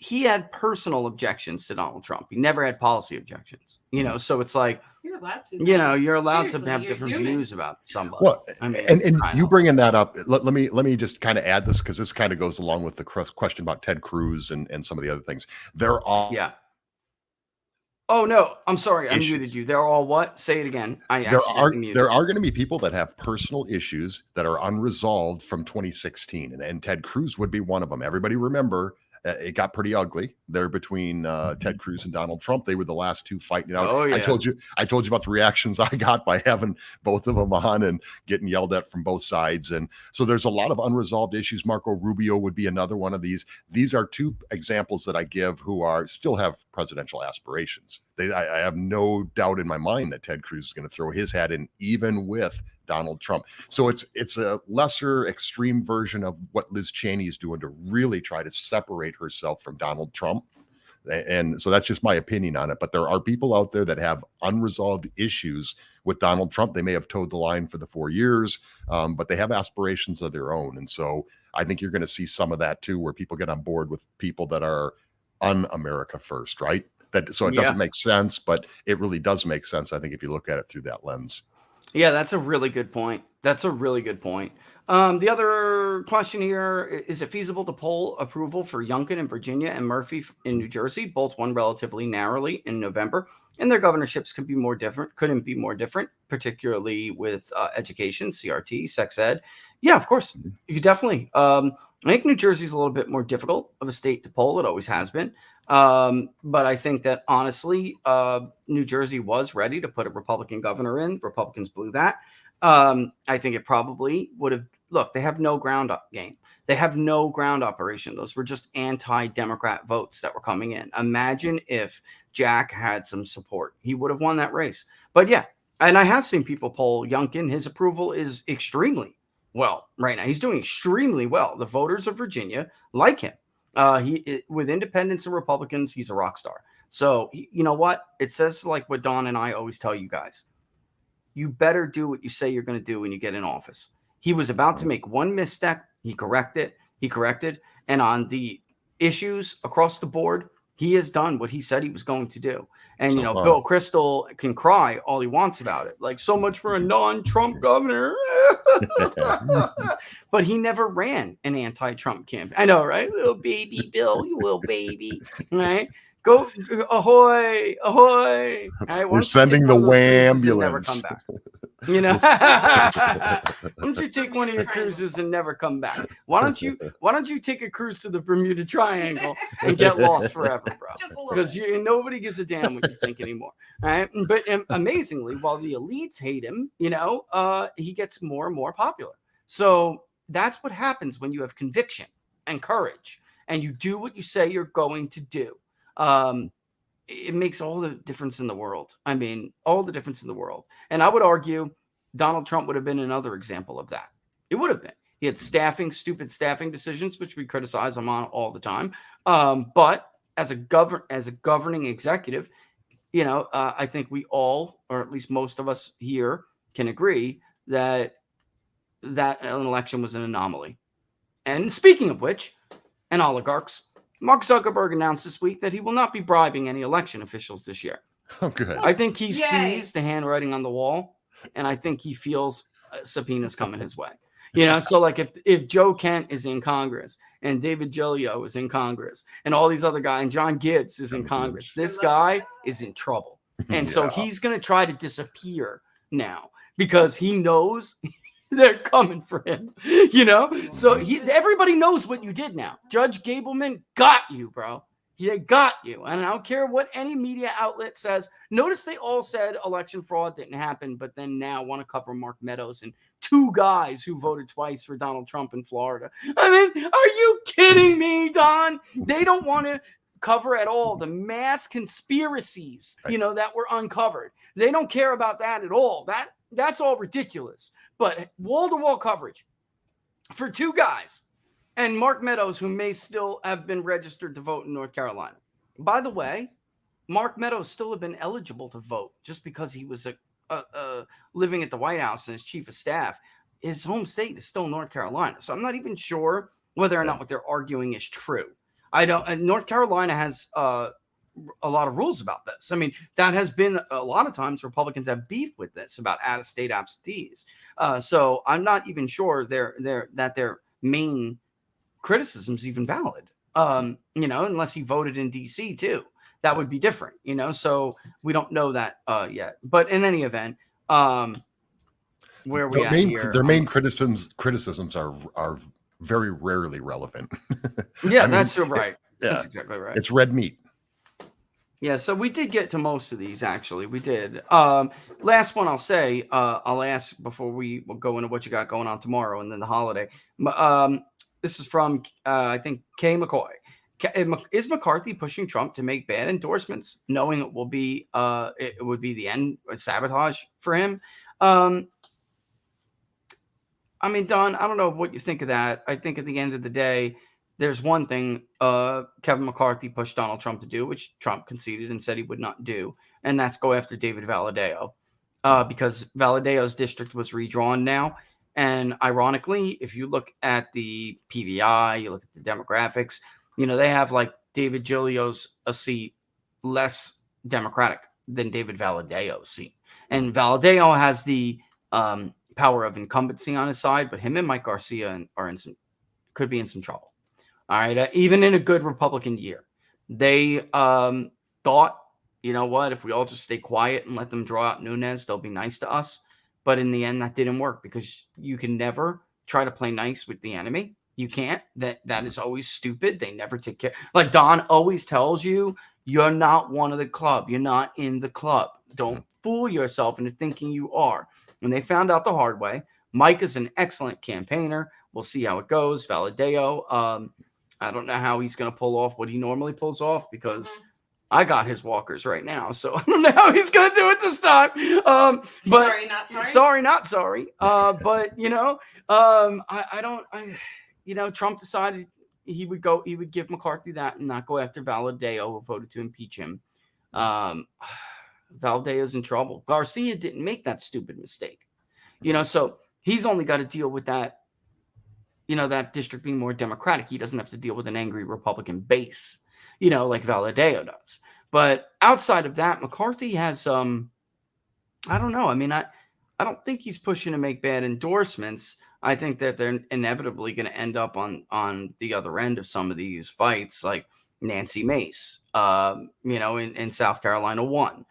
He had personal objections to Donald Trump. He never had policy objections, so it's like, you're allowed to, you're allowed to have different views about somebody. Well, I mean, and you bringing that up, let me just kind of add this, because this kind of goes along with the question about Ted Cruz and some of the other things. There are Oh no, I'm sorry, I issues. muted you. They're all what? Say it again. I There accidentally are muted. there are going to be people that have personal issues that are unresolved from 2016, and Ted Cruz would be one of them. Everybody remember it got pretty ugly there between Ted Cruz and Donald Trump. They were the last two fighting it out. Oh, I yeah. told you about the reactions I got by having both of them on and getting yelled at from both sides. And so there's a lot of unresolved issues. Marco Rubio would be another one of these. These are two examples that I give who are still have presidential aspirations. I have no doubt in my mind that Ted Cruz is going to throw his hat in, even with Donald Trump. So it's a lesser extreme version of what Liz Cheney is doing to really try to separate herself from Donald Trump. And so that's just my opinion on it. But there are people out there that have unresolved issues with Donald Trump. They may have towed the line for the 4 years, but they have aspirations of their own. And so I think you're going to see some of that too, where people get on board with people that are un-America first, right? So it doesn't make sense, but it really does make sense, I think, if you look at it through that lens. Yeah, that's a really good point. That's a really good point. The other question here, is it feasible to poll approval for Youngkin in Virginia and Murphy in New Jersey? Both won relatively narrowly in November, and their governorships couldn't be more different, particularly with education, CRT, sex ed. Yeah, of course. You could definitely. I think New Jersey's a little bit more difficult of a state to poll. It always has been. But I think that honestly, New Jersey was ready to put a Republican governor in. Republicans blew that. I think it probably would have. Look, they have no ground up game. They have no ground operation. Those were just anti-Democrat votes that were coming in. Imagine if Jack had some support. He would have won that race. But yeah, and I have seen people poll Youngkin. His approval is extremely well right now. He's doing extremely well. The voters of Virginia like him. With independents and Republicans, he's a rock star. So you know what? It says like what Don and I always tell you guys. You better do what you say you're going to do when you get in office. He was about to make one misstep. He corrected. And on the issues across the board, he has done what he said he was going to do. And, you know, Bill Kristol can cry all he wants about it. Like, so much for a non-Trump governor. But he never ran an anti-Trump campaign. I know, right? Little baby Bill, you little baby. Right? Go, ahoy, ahoy. Right, we're sending the ambulance. Never come back. You know, why don't you take one of your cruises and never come back? Why don't you take a cruise to the Bermuda Triangle and get lost forever, bro? Because nobody gives a damn what you think anymore. All right. But amazingly, while the elites hate him, you know, he gets more and more popular. So that's what happens when you have conviction and courage and you do what you say you're going to do. It makes all the difference in the world. I mean, all the difference in the world. And I would argue Donald Trump would have been another example of that. It would have been. He had stupid staffing decisions, which we criticize him on all the time. But as a governing executive, you know, I think we all, or at least most of us here, can agree that an election was an anomaly. And speaking of which, and oligarchs, Mark Zuckerberg announced this week that he will not be bribing any election officials this year. Oh, good. I think he sees the handwriting on the wall, and I think he feels subpoenas coming his way. You know, so like if Joe Kent is in Congress and David Gillio is in Congress and all these other guys and John Gibbs is in Congress, this guy is in trouble. And so he's going to try to disappear now because he knows they're coming for him, you know? So everybody knows what you did now. Judge Gableman got you, bro. They got you. And I don't care what any media outlet says. Notice they all said election fraud didn't happen, but then now want to cover Mark Meadows and two guys who voted twice for Donald Trump in Florida. I mean, are you kidding me, Don? They don't want to cover at all the mass conspiracies, you know, that were uncovered. They don't care about that at all. That's all ridiculous. But wall-to-wall coverage for two guys and Mark Meadows, who may still have been registered to vote in North Carolina. By the way, Mark Meadows still have been eligible to vote just because he was living at the White House and his chief of staff. His home state is still North Carolina. So I'm not even sure whether or not what they're arguing is true. I don't. And North Carolina has a lot of rules about this. I mean, that has been a lot of times Republicans have beef with this about out-of-state absentees. So I'm not even sure their main criticism is even valid. You know, unless he voted in DC too. that would be different, you know. So we don't know that yet. But in any event, where are we at here? Their main criticisms are very rarely relevant. Yeah, I mean, that's right. yeah, That's exactly right. it's red meat. Yeah, so we did get to most of these, actually. We did. Last one I'll say, I'll ask before we will go into what you got going on tomorrow and then the holiday. This is from, I think, Kay McCoy. Is McCarthy pushing Trump to make bad endorsements, knowing it would be the end, sabotage for him? I mean, Don, I don't know what you think of that. I think at the end of the day, there's one thing Kevin McCarthy pushed Donald Trump to do, which Trump conceded and said he would not do, and that's go after David Valadao, because Valadao's district was redrawn now. And ironically, if you look at the PVI, you look at the demographics, you know, they have like David Giglio's a seat less Democratic than David Valadao's seat. And Valadao has the power of incumbency on his side, but him and Mike Garcia could be in some trouble. All right. Even in a good Republican year, they thought, you know what, if we all just stay quiet and let them draw out Nunes, they'll be nice to us. But in the end, that didn't work because you can never try to play nice with the enemy. You can't. That is always stupid. They never take care. Like Don always tells you, you're not one of the club. You're not in the club. Don't fool yourself into thinking you are. And they found out the hard way. Mike is an excellent campaigner. We'll see how it goes. Valadao, I don't know how he's going to pull off what he normally pulls off because I got his walkers right now. So I don't know how he's going to do it this time. But sorry, not sorry. Sorry, not sorry. But, you know, Trump decided he would give McCarthy that and not go after Valadao, who voted to impeach him. Valadao's in trouble. Garcia didn't make that stupid mistake. You know, so he's only got to deal with that. You know, that district being more Democratic, he doesn't have to deal with an angry Republican base, you know, like Valadao does. But outside of that, McCarthy has, I don't know. I mean, I don't think he's pushing to make bad endorsements. I think that they're inevitably going to end up on the other end of some of these fights, like Nancy Mace, you know, in South Carolina 1.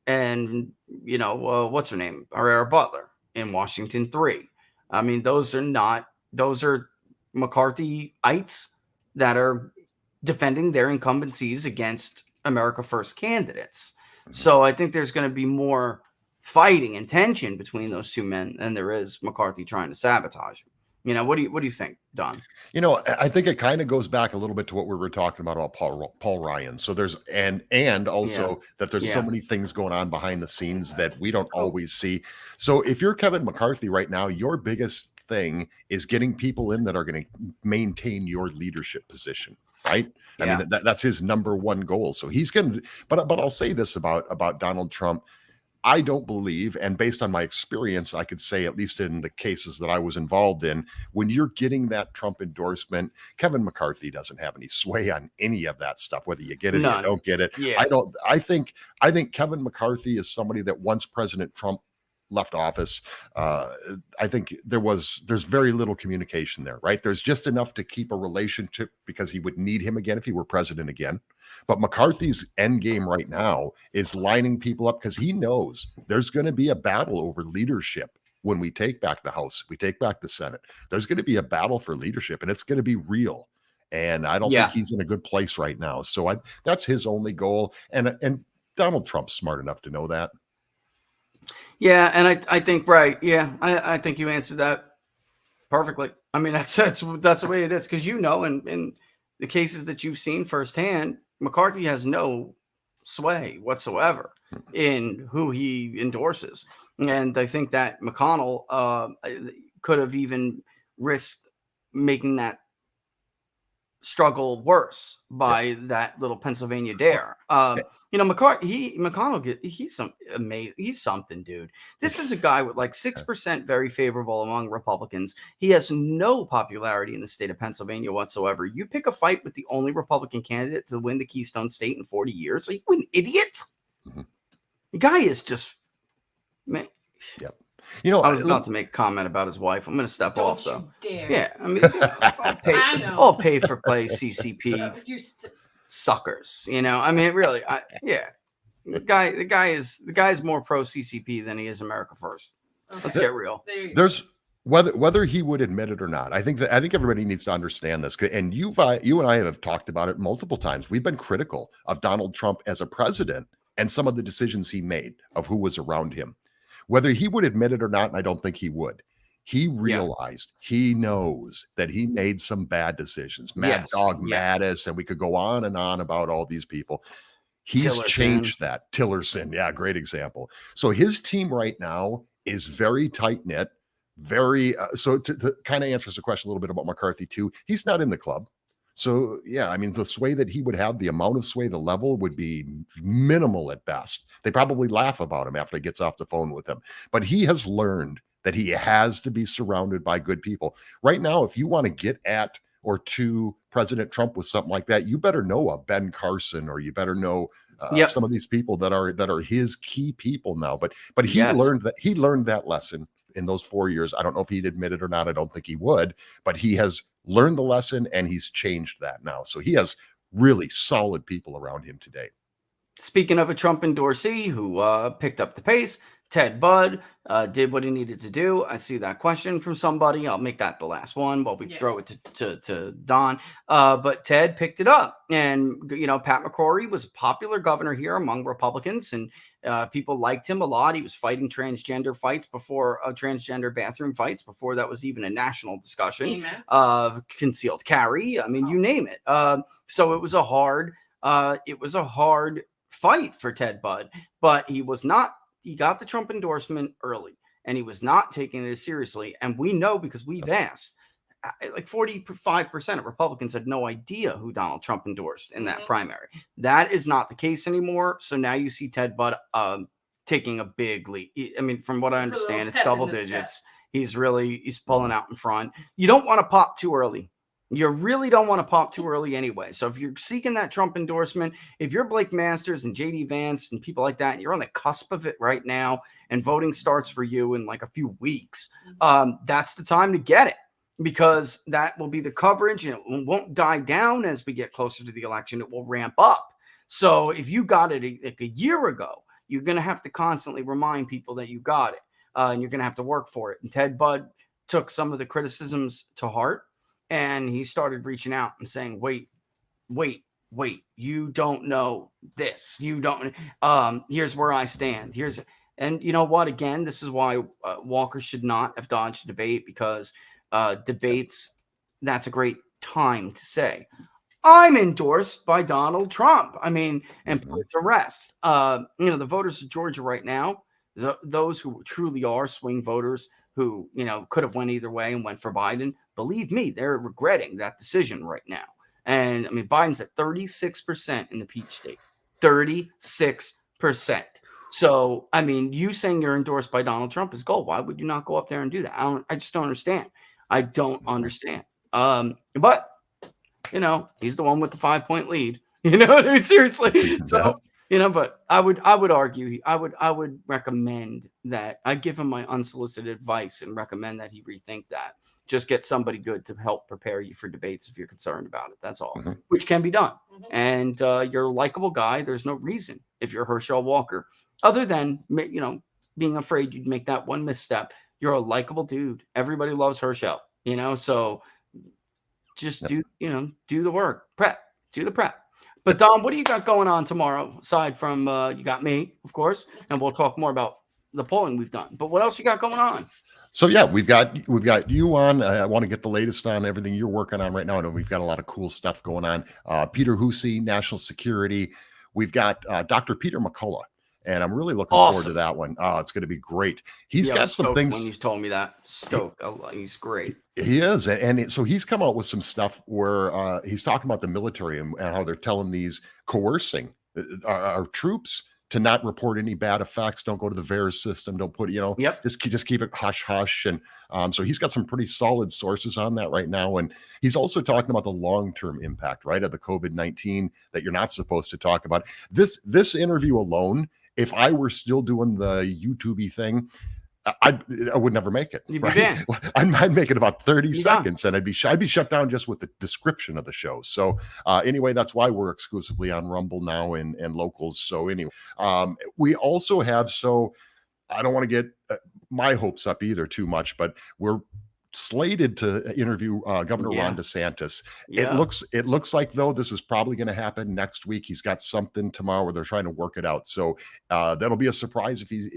And, you know, what's her name? Herrera Butler in Washington 3. I mean, those are McCarthyites that are defending their incumbencies against America First candidates. So I think there's going to be more fighting and tension between those two men than there is McCarthy trying to sabotage him. You know, what do you think, Don? You know, I think it kind of goes back a little bit to what we were talking about Paul Ryan. So there's and also that there's so many things going on behind the scenes that we don't always see. So if you're Kevin McCarthy right now, your biggest thing is getting people in that are going to maintain your leadership position, right? I mean, that's his number one goal. So he's going to, but I'll say this about Donald Trump. I don't believe, and based on my experience, I could say, at least in the cases that I was involved in, when you're getting that Trump endorsement, Kevin McCarthy doesn't have any sway on any of that stuff, whether you get it or you don't get it. Yeah. I think Kevin McCarthy is somebody that once President Trump left office, I think there's very little communication there, right? There's just enough to keep a relationship because he would need him again if he were president again. But McCarthy's end game right now is lining people up because he knows there's going to be a battle over leadership when we take back the House, we take back the Senate. There's going to be a battle for leadership, and it's going to be real. And I don't think he's in a good place right now. So that's his only goal. And Donald Trump's smart enough to know that. Yeah, and I think right. Yeah, I think you answered that perfectly. I mean, that's the way it is because you know, in the cases that you've seen firsthand, McCarthy has no sway whatsoever in who he endorses, and I think that McConnell could have even risked making that struggle worse by that little Pennsylvania dare. You know, McConnell he's something, dude. This is a guy with like 6% very favorable among Republicans. He has no popularity in the state of Pennsylvania whatsoever. You pick a fight with the only Republican candidate to win the Keystone State in 40 years. Are you an idiot? Mm-hmm. The guy is just, man. Yep. You know, I was about to make a comment about his wife. I'm going to step off, though. Dare. Yeah, I mean, all paid for play, CCP. suckers. I mean, really, yeah. The guy's more pro CCP than he is America First. Okay. Let's get real. There you go. There's whether he would admit it or not. I think everybody needs to understand this. And you and I have talked about it multiple times. We've been critical of Donald Trump as a president and some of the decisions he made of who was around him. Whether he would admit it or not, and I don't think he would. He realized, he knows that he made some bad decisions. Mad Dog Mattis, and we could go on and on about all these people. He's changed that. Tillerson, yeah, great example. So his team right now is very tight-knit, very so to kind of answers the question a little bit about McCarthy too. He's not in the club. So yeah, I mean, the sway that he would have, the amount of sway, the level would be minimal at best. They probably laugh about him after he gets off the phone with them. But he has learned that he has to be surrounded by good people. Right now, if you want to get at or to President Trump with something like that, you better know a Ben Carson, or you better know some of these people that are his key people now. But he learned that lesson in those 4 years. I don't know if he'd admit it or not. I don't think he would, but he has learned the lesson and he's changed that now. So he has really solid people around him today. Speaking of a Trump endorsee who picked up the pace, Ted Budd did what he needed to do. I see that question from somebody. I'll make that the last one while we throw it to Don. But Ted picked it up. And, Pat McCrory was a popular governor here among Republicans, and people liked him a lot. He was fighting transgender fights before transgender bathroom fights before that was even a national discussion of concealed carry. I mean, you name it. So it was a hard fight for Ted Budd, but he got the Trump endorsement early, and he was not taking it as seriously. And we know, because we've asked, like 45% of Republicans had no idea who Donald Trump endorsed in that primary. That is not the case anymore. So now you see Ted Budd taking a big lead. I mean, from what I understand, it's double digits. He's pulling out in front. You don't want to pop too early. You really don't want to pop too early anyway. So if you're seeking that Trump endorsement, if you're Blake Masters and JD Vance and people like that, and you're on the cusp of it right now, and voting starts for you in like a few weeks, that's the time to get it, because that will be the coverage, and it won't die down as we get closer to the election. It will ramp up. So if you got it like a year ago, you're going to have to constantly remind people that you got it, and you're going to have to work for it. And Ted Budd took some of the criticisms to heart. And he started reaching out and saying, wait, you don't know this. You don't, here's where I stand. And you know what? Again, this is why Walker should not have dodged debate, because debates, that's a great time to say, I'm endorsed by Donald Trump. I mean, and put it to rest. The voters of Georgia right now, those who truly are swing voters, who, could have went either way and went for Biden, believe me, they're regretting that decision right now. And I mean, Biden's at 36% in the Peach State, 36%. So, I mean, you saying you're endorsed by Donald Trump is gold. Why would you not go up there and do that? I just don't understand. I don't understand. But, he's the one with the 5-point lead, seriously. So, but I would argue, I would recommend that I give him my unsolicited advice and recommend that he rethink that. Just get somebody good to help prepare you for debates if you're concerned about it. That's all, which can be done. And you're a likable guy. There's no reason, if you're Herschel Walker, other than, being afraid you'd make that one misstep. You're a likable dude. Everybody loves Herschel, so just do the work, do the prep. But Dom, what do you got going on tomorrow? Aside from you got me, of course, and we'll talk more about the polling we've done. But what else you got going on? So yeah, we've got you on. I want to get the latest on everything you're working on right now. I know we've got a lot of cool stuff going on. Peter Hussey, national security. We've got Dr. Peter McCullough, and I'm really looking forward to that one. It's going to be great. He's got some things. When you told me that, stoked. He's great. He is, and so he's come out with some stuff where he's talking about the military and how they're telling these coercing our troops to not report any bad effects. Don't go to the VAERS system. Don't put, just keep it hush hush. And so he's got some pretty solid sources on that right now. And he's also talking about the long-term impact, right, of the COVID-19 that you're not supposed to talk about. This interview alone, if I were still doing the YouTube-y thing, I would never make it. You'd be Right? banned. I'd make it about 30 You're done. seconds, and I'd be shut down just with the description of the show. So anyway, that's why we're exclusively on Rumble now and locals. So anyway, we also have, so I don't want to get my hopes up either too much, but we're slated to interview Governor Yeah. Ron DeSantis. Yeah. It looks like, though, this is probably going to happen next week. He's got something tomorrow where they're trying to work it out. So that'll be a surprise if he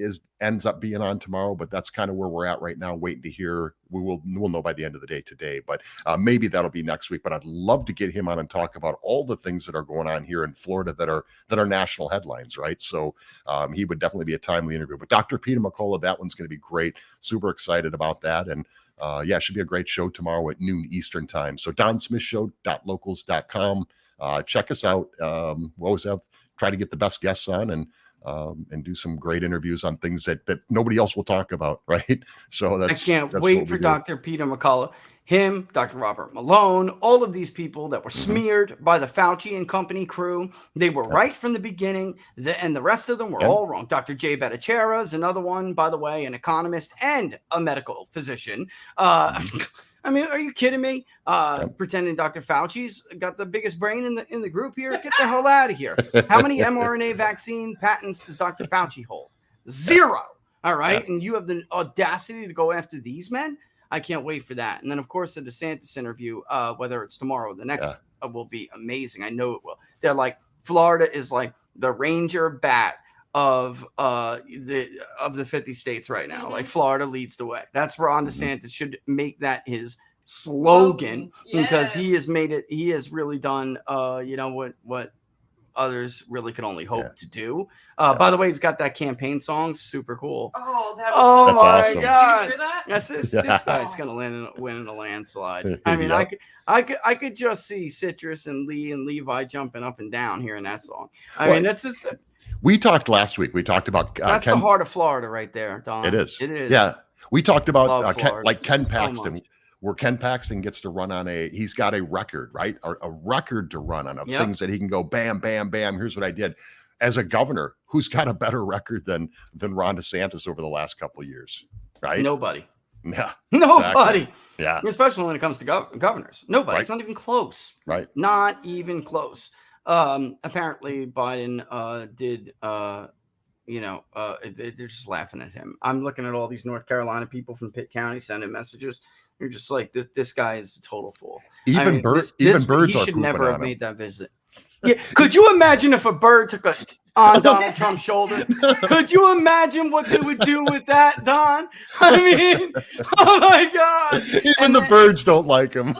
ends up being on tomorrow. But that's kind of where we're at right now, waiting to hear. We'll know by the end of the day today. But maybe that'll be next week. But I'd love to get him on and talk about all the things that are going on here in Florida that are national headlines, right? So he would definitely be a timely interview. But Dr. Peter McCullough, that one's going to be great. Super excited about that. And yeah, it should be a great show tomorrow at noon Eastern time. So DonSmithShow.locals.com. Check us out. We always try to get the best guests on and do some great interviews on things that nobody else will talk about, right? So I can't that's wait what for we do. Dr. Peter McCullough, him, Dr. Robert Malone, all of these people that were smeared by the Fauci and company crew. They were right from the beginning, and the rest of them were all wrong. Dr. Jay Bhattacharya is another one, by the way, an economist and a medical physician. I mean, are you kidding me? Pretending Dr. Fauci's got the biggest brain in the group here? Get the hell out of here. How many mRNA vaccine patents does Dr. Fauci hold? 0. All right. And you have the audacity to go after these men? I can't wait for that. And then, of course, the DeSantis interview, whether it's tomorrow or the next, will be amazing. I know it will. They're like, Florida is like the Ranger bat of the 50 states right now. Like, Florida leads the way. That's where Ron DeSantis should make that his slogan, because he has made it. He has really done what others really could only hope to do. By the way, he's got that campaign song, super cool. Oh, that was That's my awesome. God! Did you hear that? Yes, this guy's gonna win in a landslide. I mean, I could just see Citrus and Lee and Levi jumping up and down hearing that song. I mean, that's just. We talked last week. We talked about That's the heart of Florida right there, Don. It is. It is. Yeah. We talked about Ken So Paxton, much. where Ken Paxton gets to run on he's got a record, right? A record to run on of things that he can go bam, bam, bam. Here's what I did. As a governor, who's got a better record than Ron DeSantis over the last couple of years, right? Nobody. Yeah. Nobody. Exactly. Yeah. Especially when it comes to governors. Nobody. Right. It's not even close. Right. Not even close. Apparently Biden did they're just laughing at him. I'm looking at all these North Carolina people from Pitt County sending messages. You're just like, this guy is a total fool. Even birds he are should never pooping have on made him. that visit. Yeah. Could you imagine if a bird took on Donald Trump's shoulder? Could you imagine what they would do with that, Don? I mean, oh my God. Even the birds don't like him.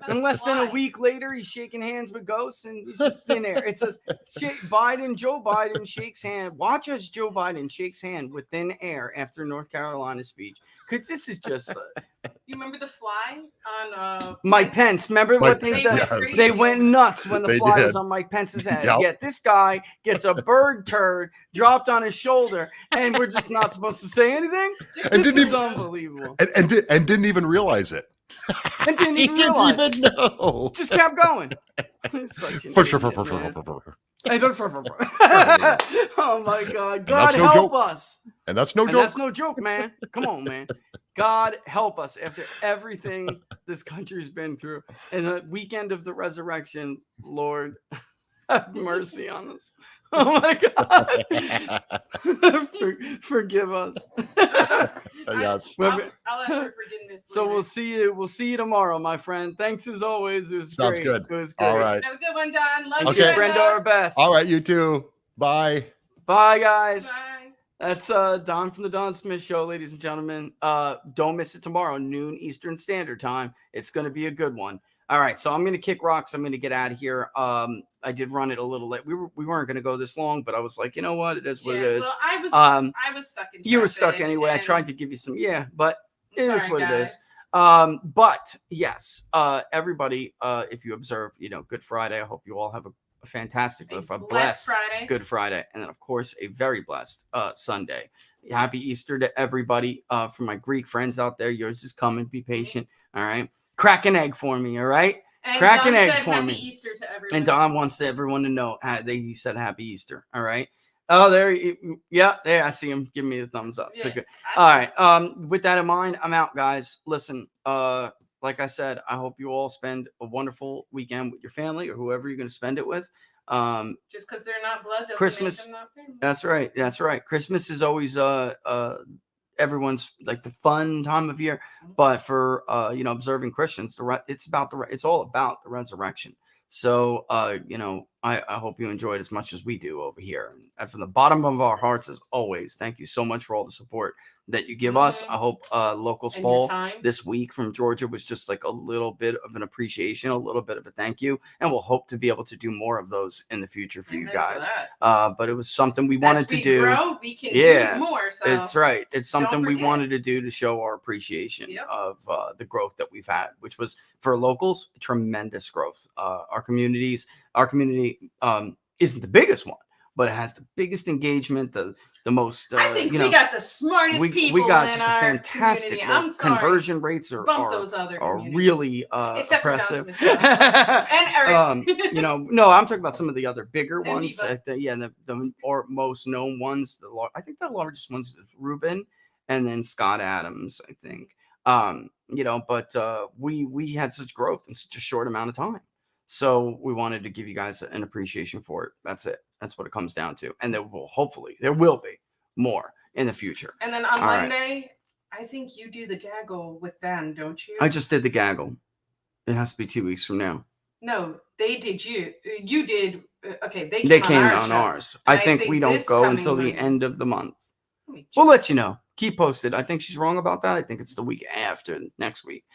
And less than a week later, he's shaking hands with ghosts, and he's just thin air. It says, Joe Biden shakes hand. Watch as Joe Biden shakes hand with thin air after North Carolina speech. Because this is just... You remember the fly on Mike Pence? Remember what they did? Yes. They went nuts when the They fly did. was on Mike Pence's head. Yep. Yet this guy gets a bird turd dropped on his shoulder, and we're just not supposed to say anything. And This didn't is even- unbelievable. And didn't even realize it. And didn't He even realize. didn't even know. Just kept going. Such an For idiot, sure. man. Oh my God! God that's no help joke. us. And that's no And joke. that's no joke, man. Come on, man. God help us after everything this country's been through. And the weekend of the resurrection, Lord, have mercy on us. Oh my God. Forgive us. Yes. I'll ask for forgiveness. So later. we'll see you tomorrow, my friend. Thanks as always. It was Sounds great. good. It was great. All right. Have a good one, Don. Love Okay. you, Brenda, our best. All right, you too. Bye. Bye, guys. Bye. That's Don from the Don Smith Show, ladies and gentlemen. Don't miss it tomorrow, noon Eastern Standard Time. It's going to be a good one. All right, so I'm going to kick rocks. I'm going to get out of here. I did run it a little late. We weren't going to go this long, but I was like, you know what? It is what it is. Well, I was stuck in You were traffic, stuck anyway. I and- tried to give you some, but it is Sorry, what it guys. is. But yes, everybody, if you observe, Good Friday. I hope you all have a fantastic, A blessed blessed Friday. Good Friday, and then of course a very blessed Sunday. Happy Easter to everybody. For my Greek friends out there, yours is coming. Be patient. All right, crack an egg for me. All right, And crack Don an egg said for Happy me. Easter to everyone. And Don wants everyone to know he said Happy Easter. All right. Oh, there. Yeah, there. I see him giving me the thumbs up. So Yeah, good. All right. With that in mind, I'm out, guys. Listen. Like I said, I hope you all spend a wonderful weekend with your family or whoever you're going to spend it with. Just because they're not blood doesn't Christmas. make them not family. That's right. That's right. Christmas is always everyone's like the fun time of year, but for observing Christians, it's all about the resurrection. So I hope you enjoyed as much as we do over here. And from the bottom of our hearts, as always, thank you so much for all the support that you give us. I hope Locals And your Ball time. this week from Georgia was just like a little bit of an appreciation, a little bit of a thank you, and we'll hope to be able to do more of those in the future for you Amen to guys. that. But it was something we As wanted to we do. grow, we can Yeah, do more. So It's right. It's something we forget. wanted to do to show our appreciation Yep. of the growth that we've had, which was for locals, tremendous growth. Our community isn't the biggest one, but it has the biggest engagement, the most. I think we got the smartest people we got in just a our fantastic community. I'm sorry. conversion rates Bump those other are communities. really Except for impressive. John Smith, and Eric. No, I'm talking about some of the other bigger And ones. Viva. The or most known ones. I think the largest ones is Ruben, and then Scott Adams. I think. But we had such growth in such a short amount of time. So we wanted to give you guys an appreciation for it. That's it. That's what it comes down to. And there will be more in the future. And then on All right. Monday, I think you do the gaggle with them, don't you? I just did the gaggle. It has to be 2 weeks from now. No, they did you. You did. Okay, They came on on show. ours. And I think we don't this go coming until the Monday- end of the month. Let me We'll check. let you know. Keep posted. I think she's wrong about that. I think it's the week after next week.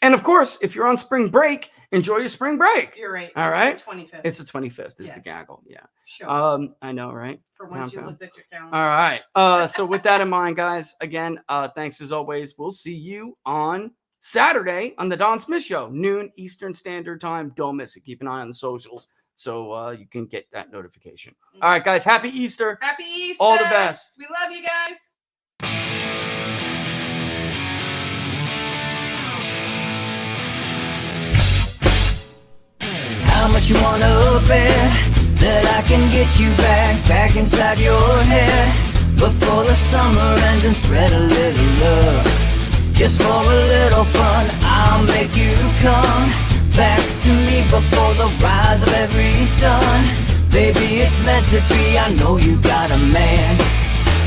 And of course, if you're on spring break, enjoy your spring break. You're right. All right. 25th. It's the 25th is Yes. the gaggle. Yeah. Sure. I know, right? For once you okay. looked at your calendar. All right. So with that in mind, guys, again, thanks as always. We'll see you on Saturday on the Don Smith Show, noon Eastern Standard Time. Don't miss it. Keep an eye on the socials so you can get that notification. All right, guys. Happy Easter. Happy Easter. All the best. We love you guys. How much you wanna up it, that I can get you back inside your head, before the summer ends, and spread a little love, just for a little fun. I'll make you come back to me before the rise of every sun. Baby, it's meant to be. I know you got a man,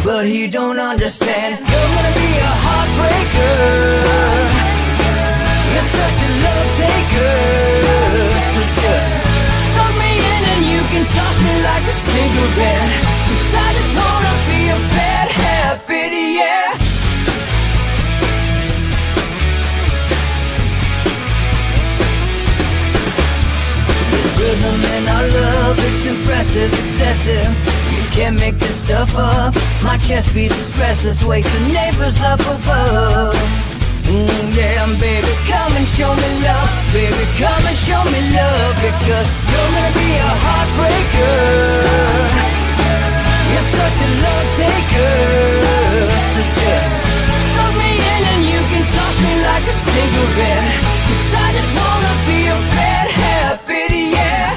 but he don't understand. You're gonna be a heartbreaker, you're such a love taker. So just suck me in and you can toss me like a cigarette, 'cause I just wanna be a bad habit, yeah. There's rhythm in our love, it's impressive, excessive. You can't make this stuff up. My chest beats is restless, wakes the neighbors up above. Yeah, baby, come and show me love. Baby, come and show me love, because you're gonna be a heartbreaker. You're such a love taker. So just suck me in and you can toss me like a cigarette, 'cause I just wanna be a bad habit, yeah.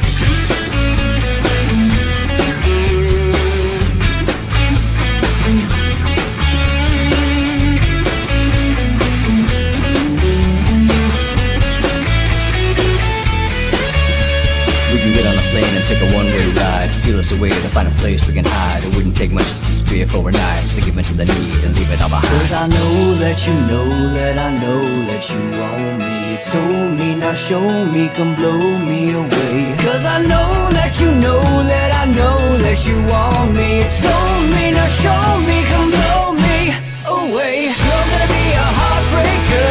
We can get on a plane and take a one-way ride, steal us away to find a place we can hide. It wouldn't take much to spear for a night, just to give in to the need and leave it all behind. 'Cause I know that you know that I know that you want me. You told me, now show me, come blow me away. 'Cause I know that you know that I know that you want me. You told me, now show me, come blow me away. You're gonna be a heartbreaker.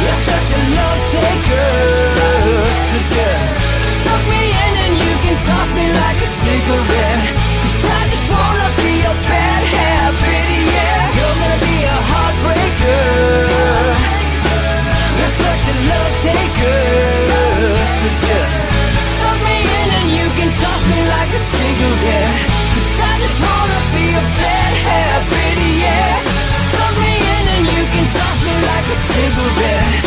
You're such a love taker. So just suck me in and you can toss me like a cigarette, 'cause I just wanna be a bad habit, yeah. You're gonna be a heartbreaker. You're such a love taker. So just suck me in and you can toss me like a cigarette, 'cause I just wanna be a bad habit, yeah. Suck me in and you can toss me like a cigarette.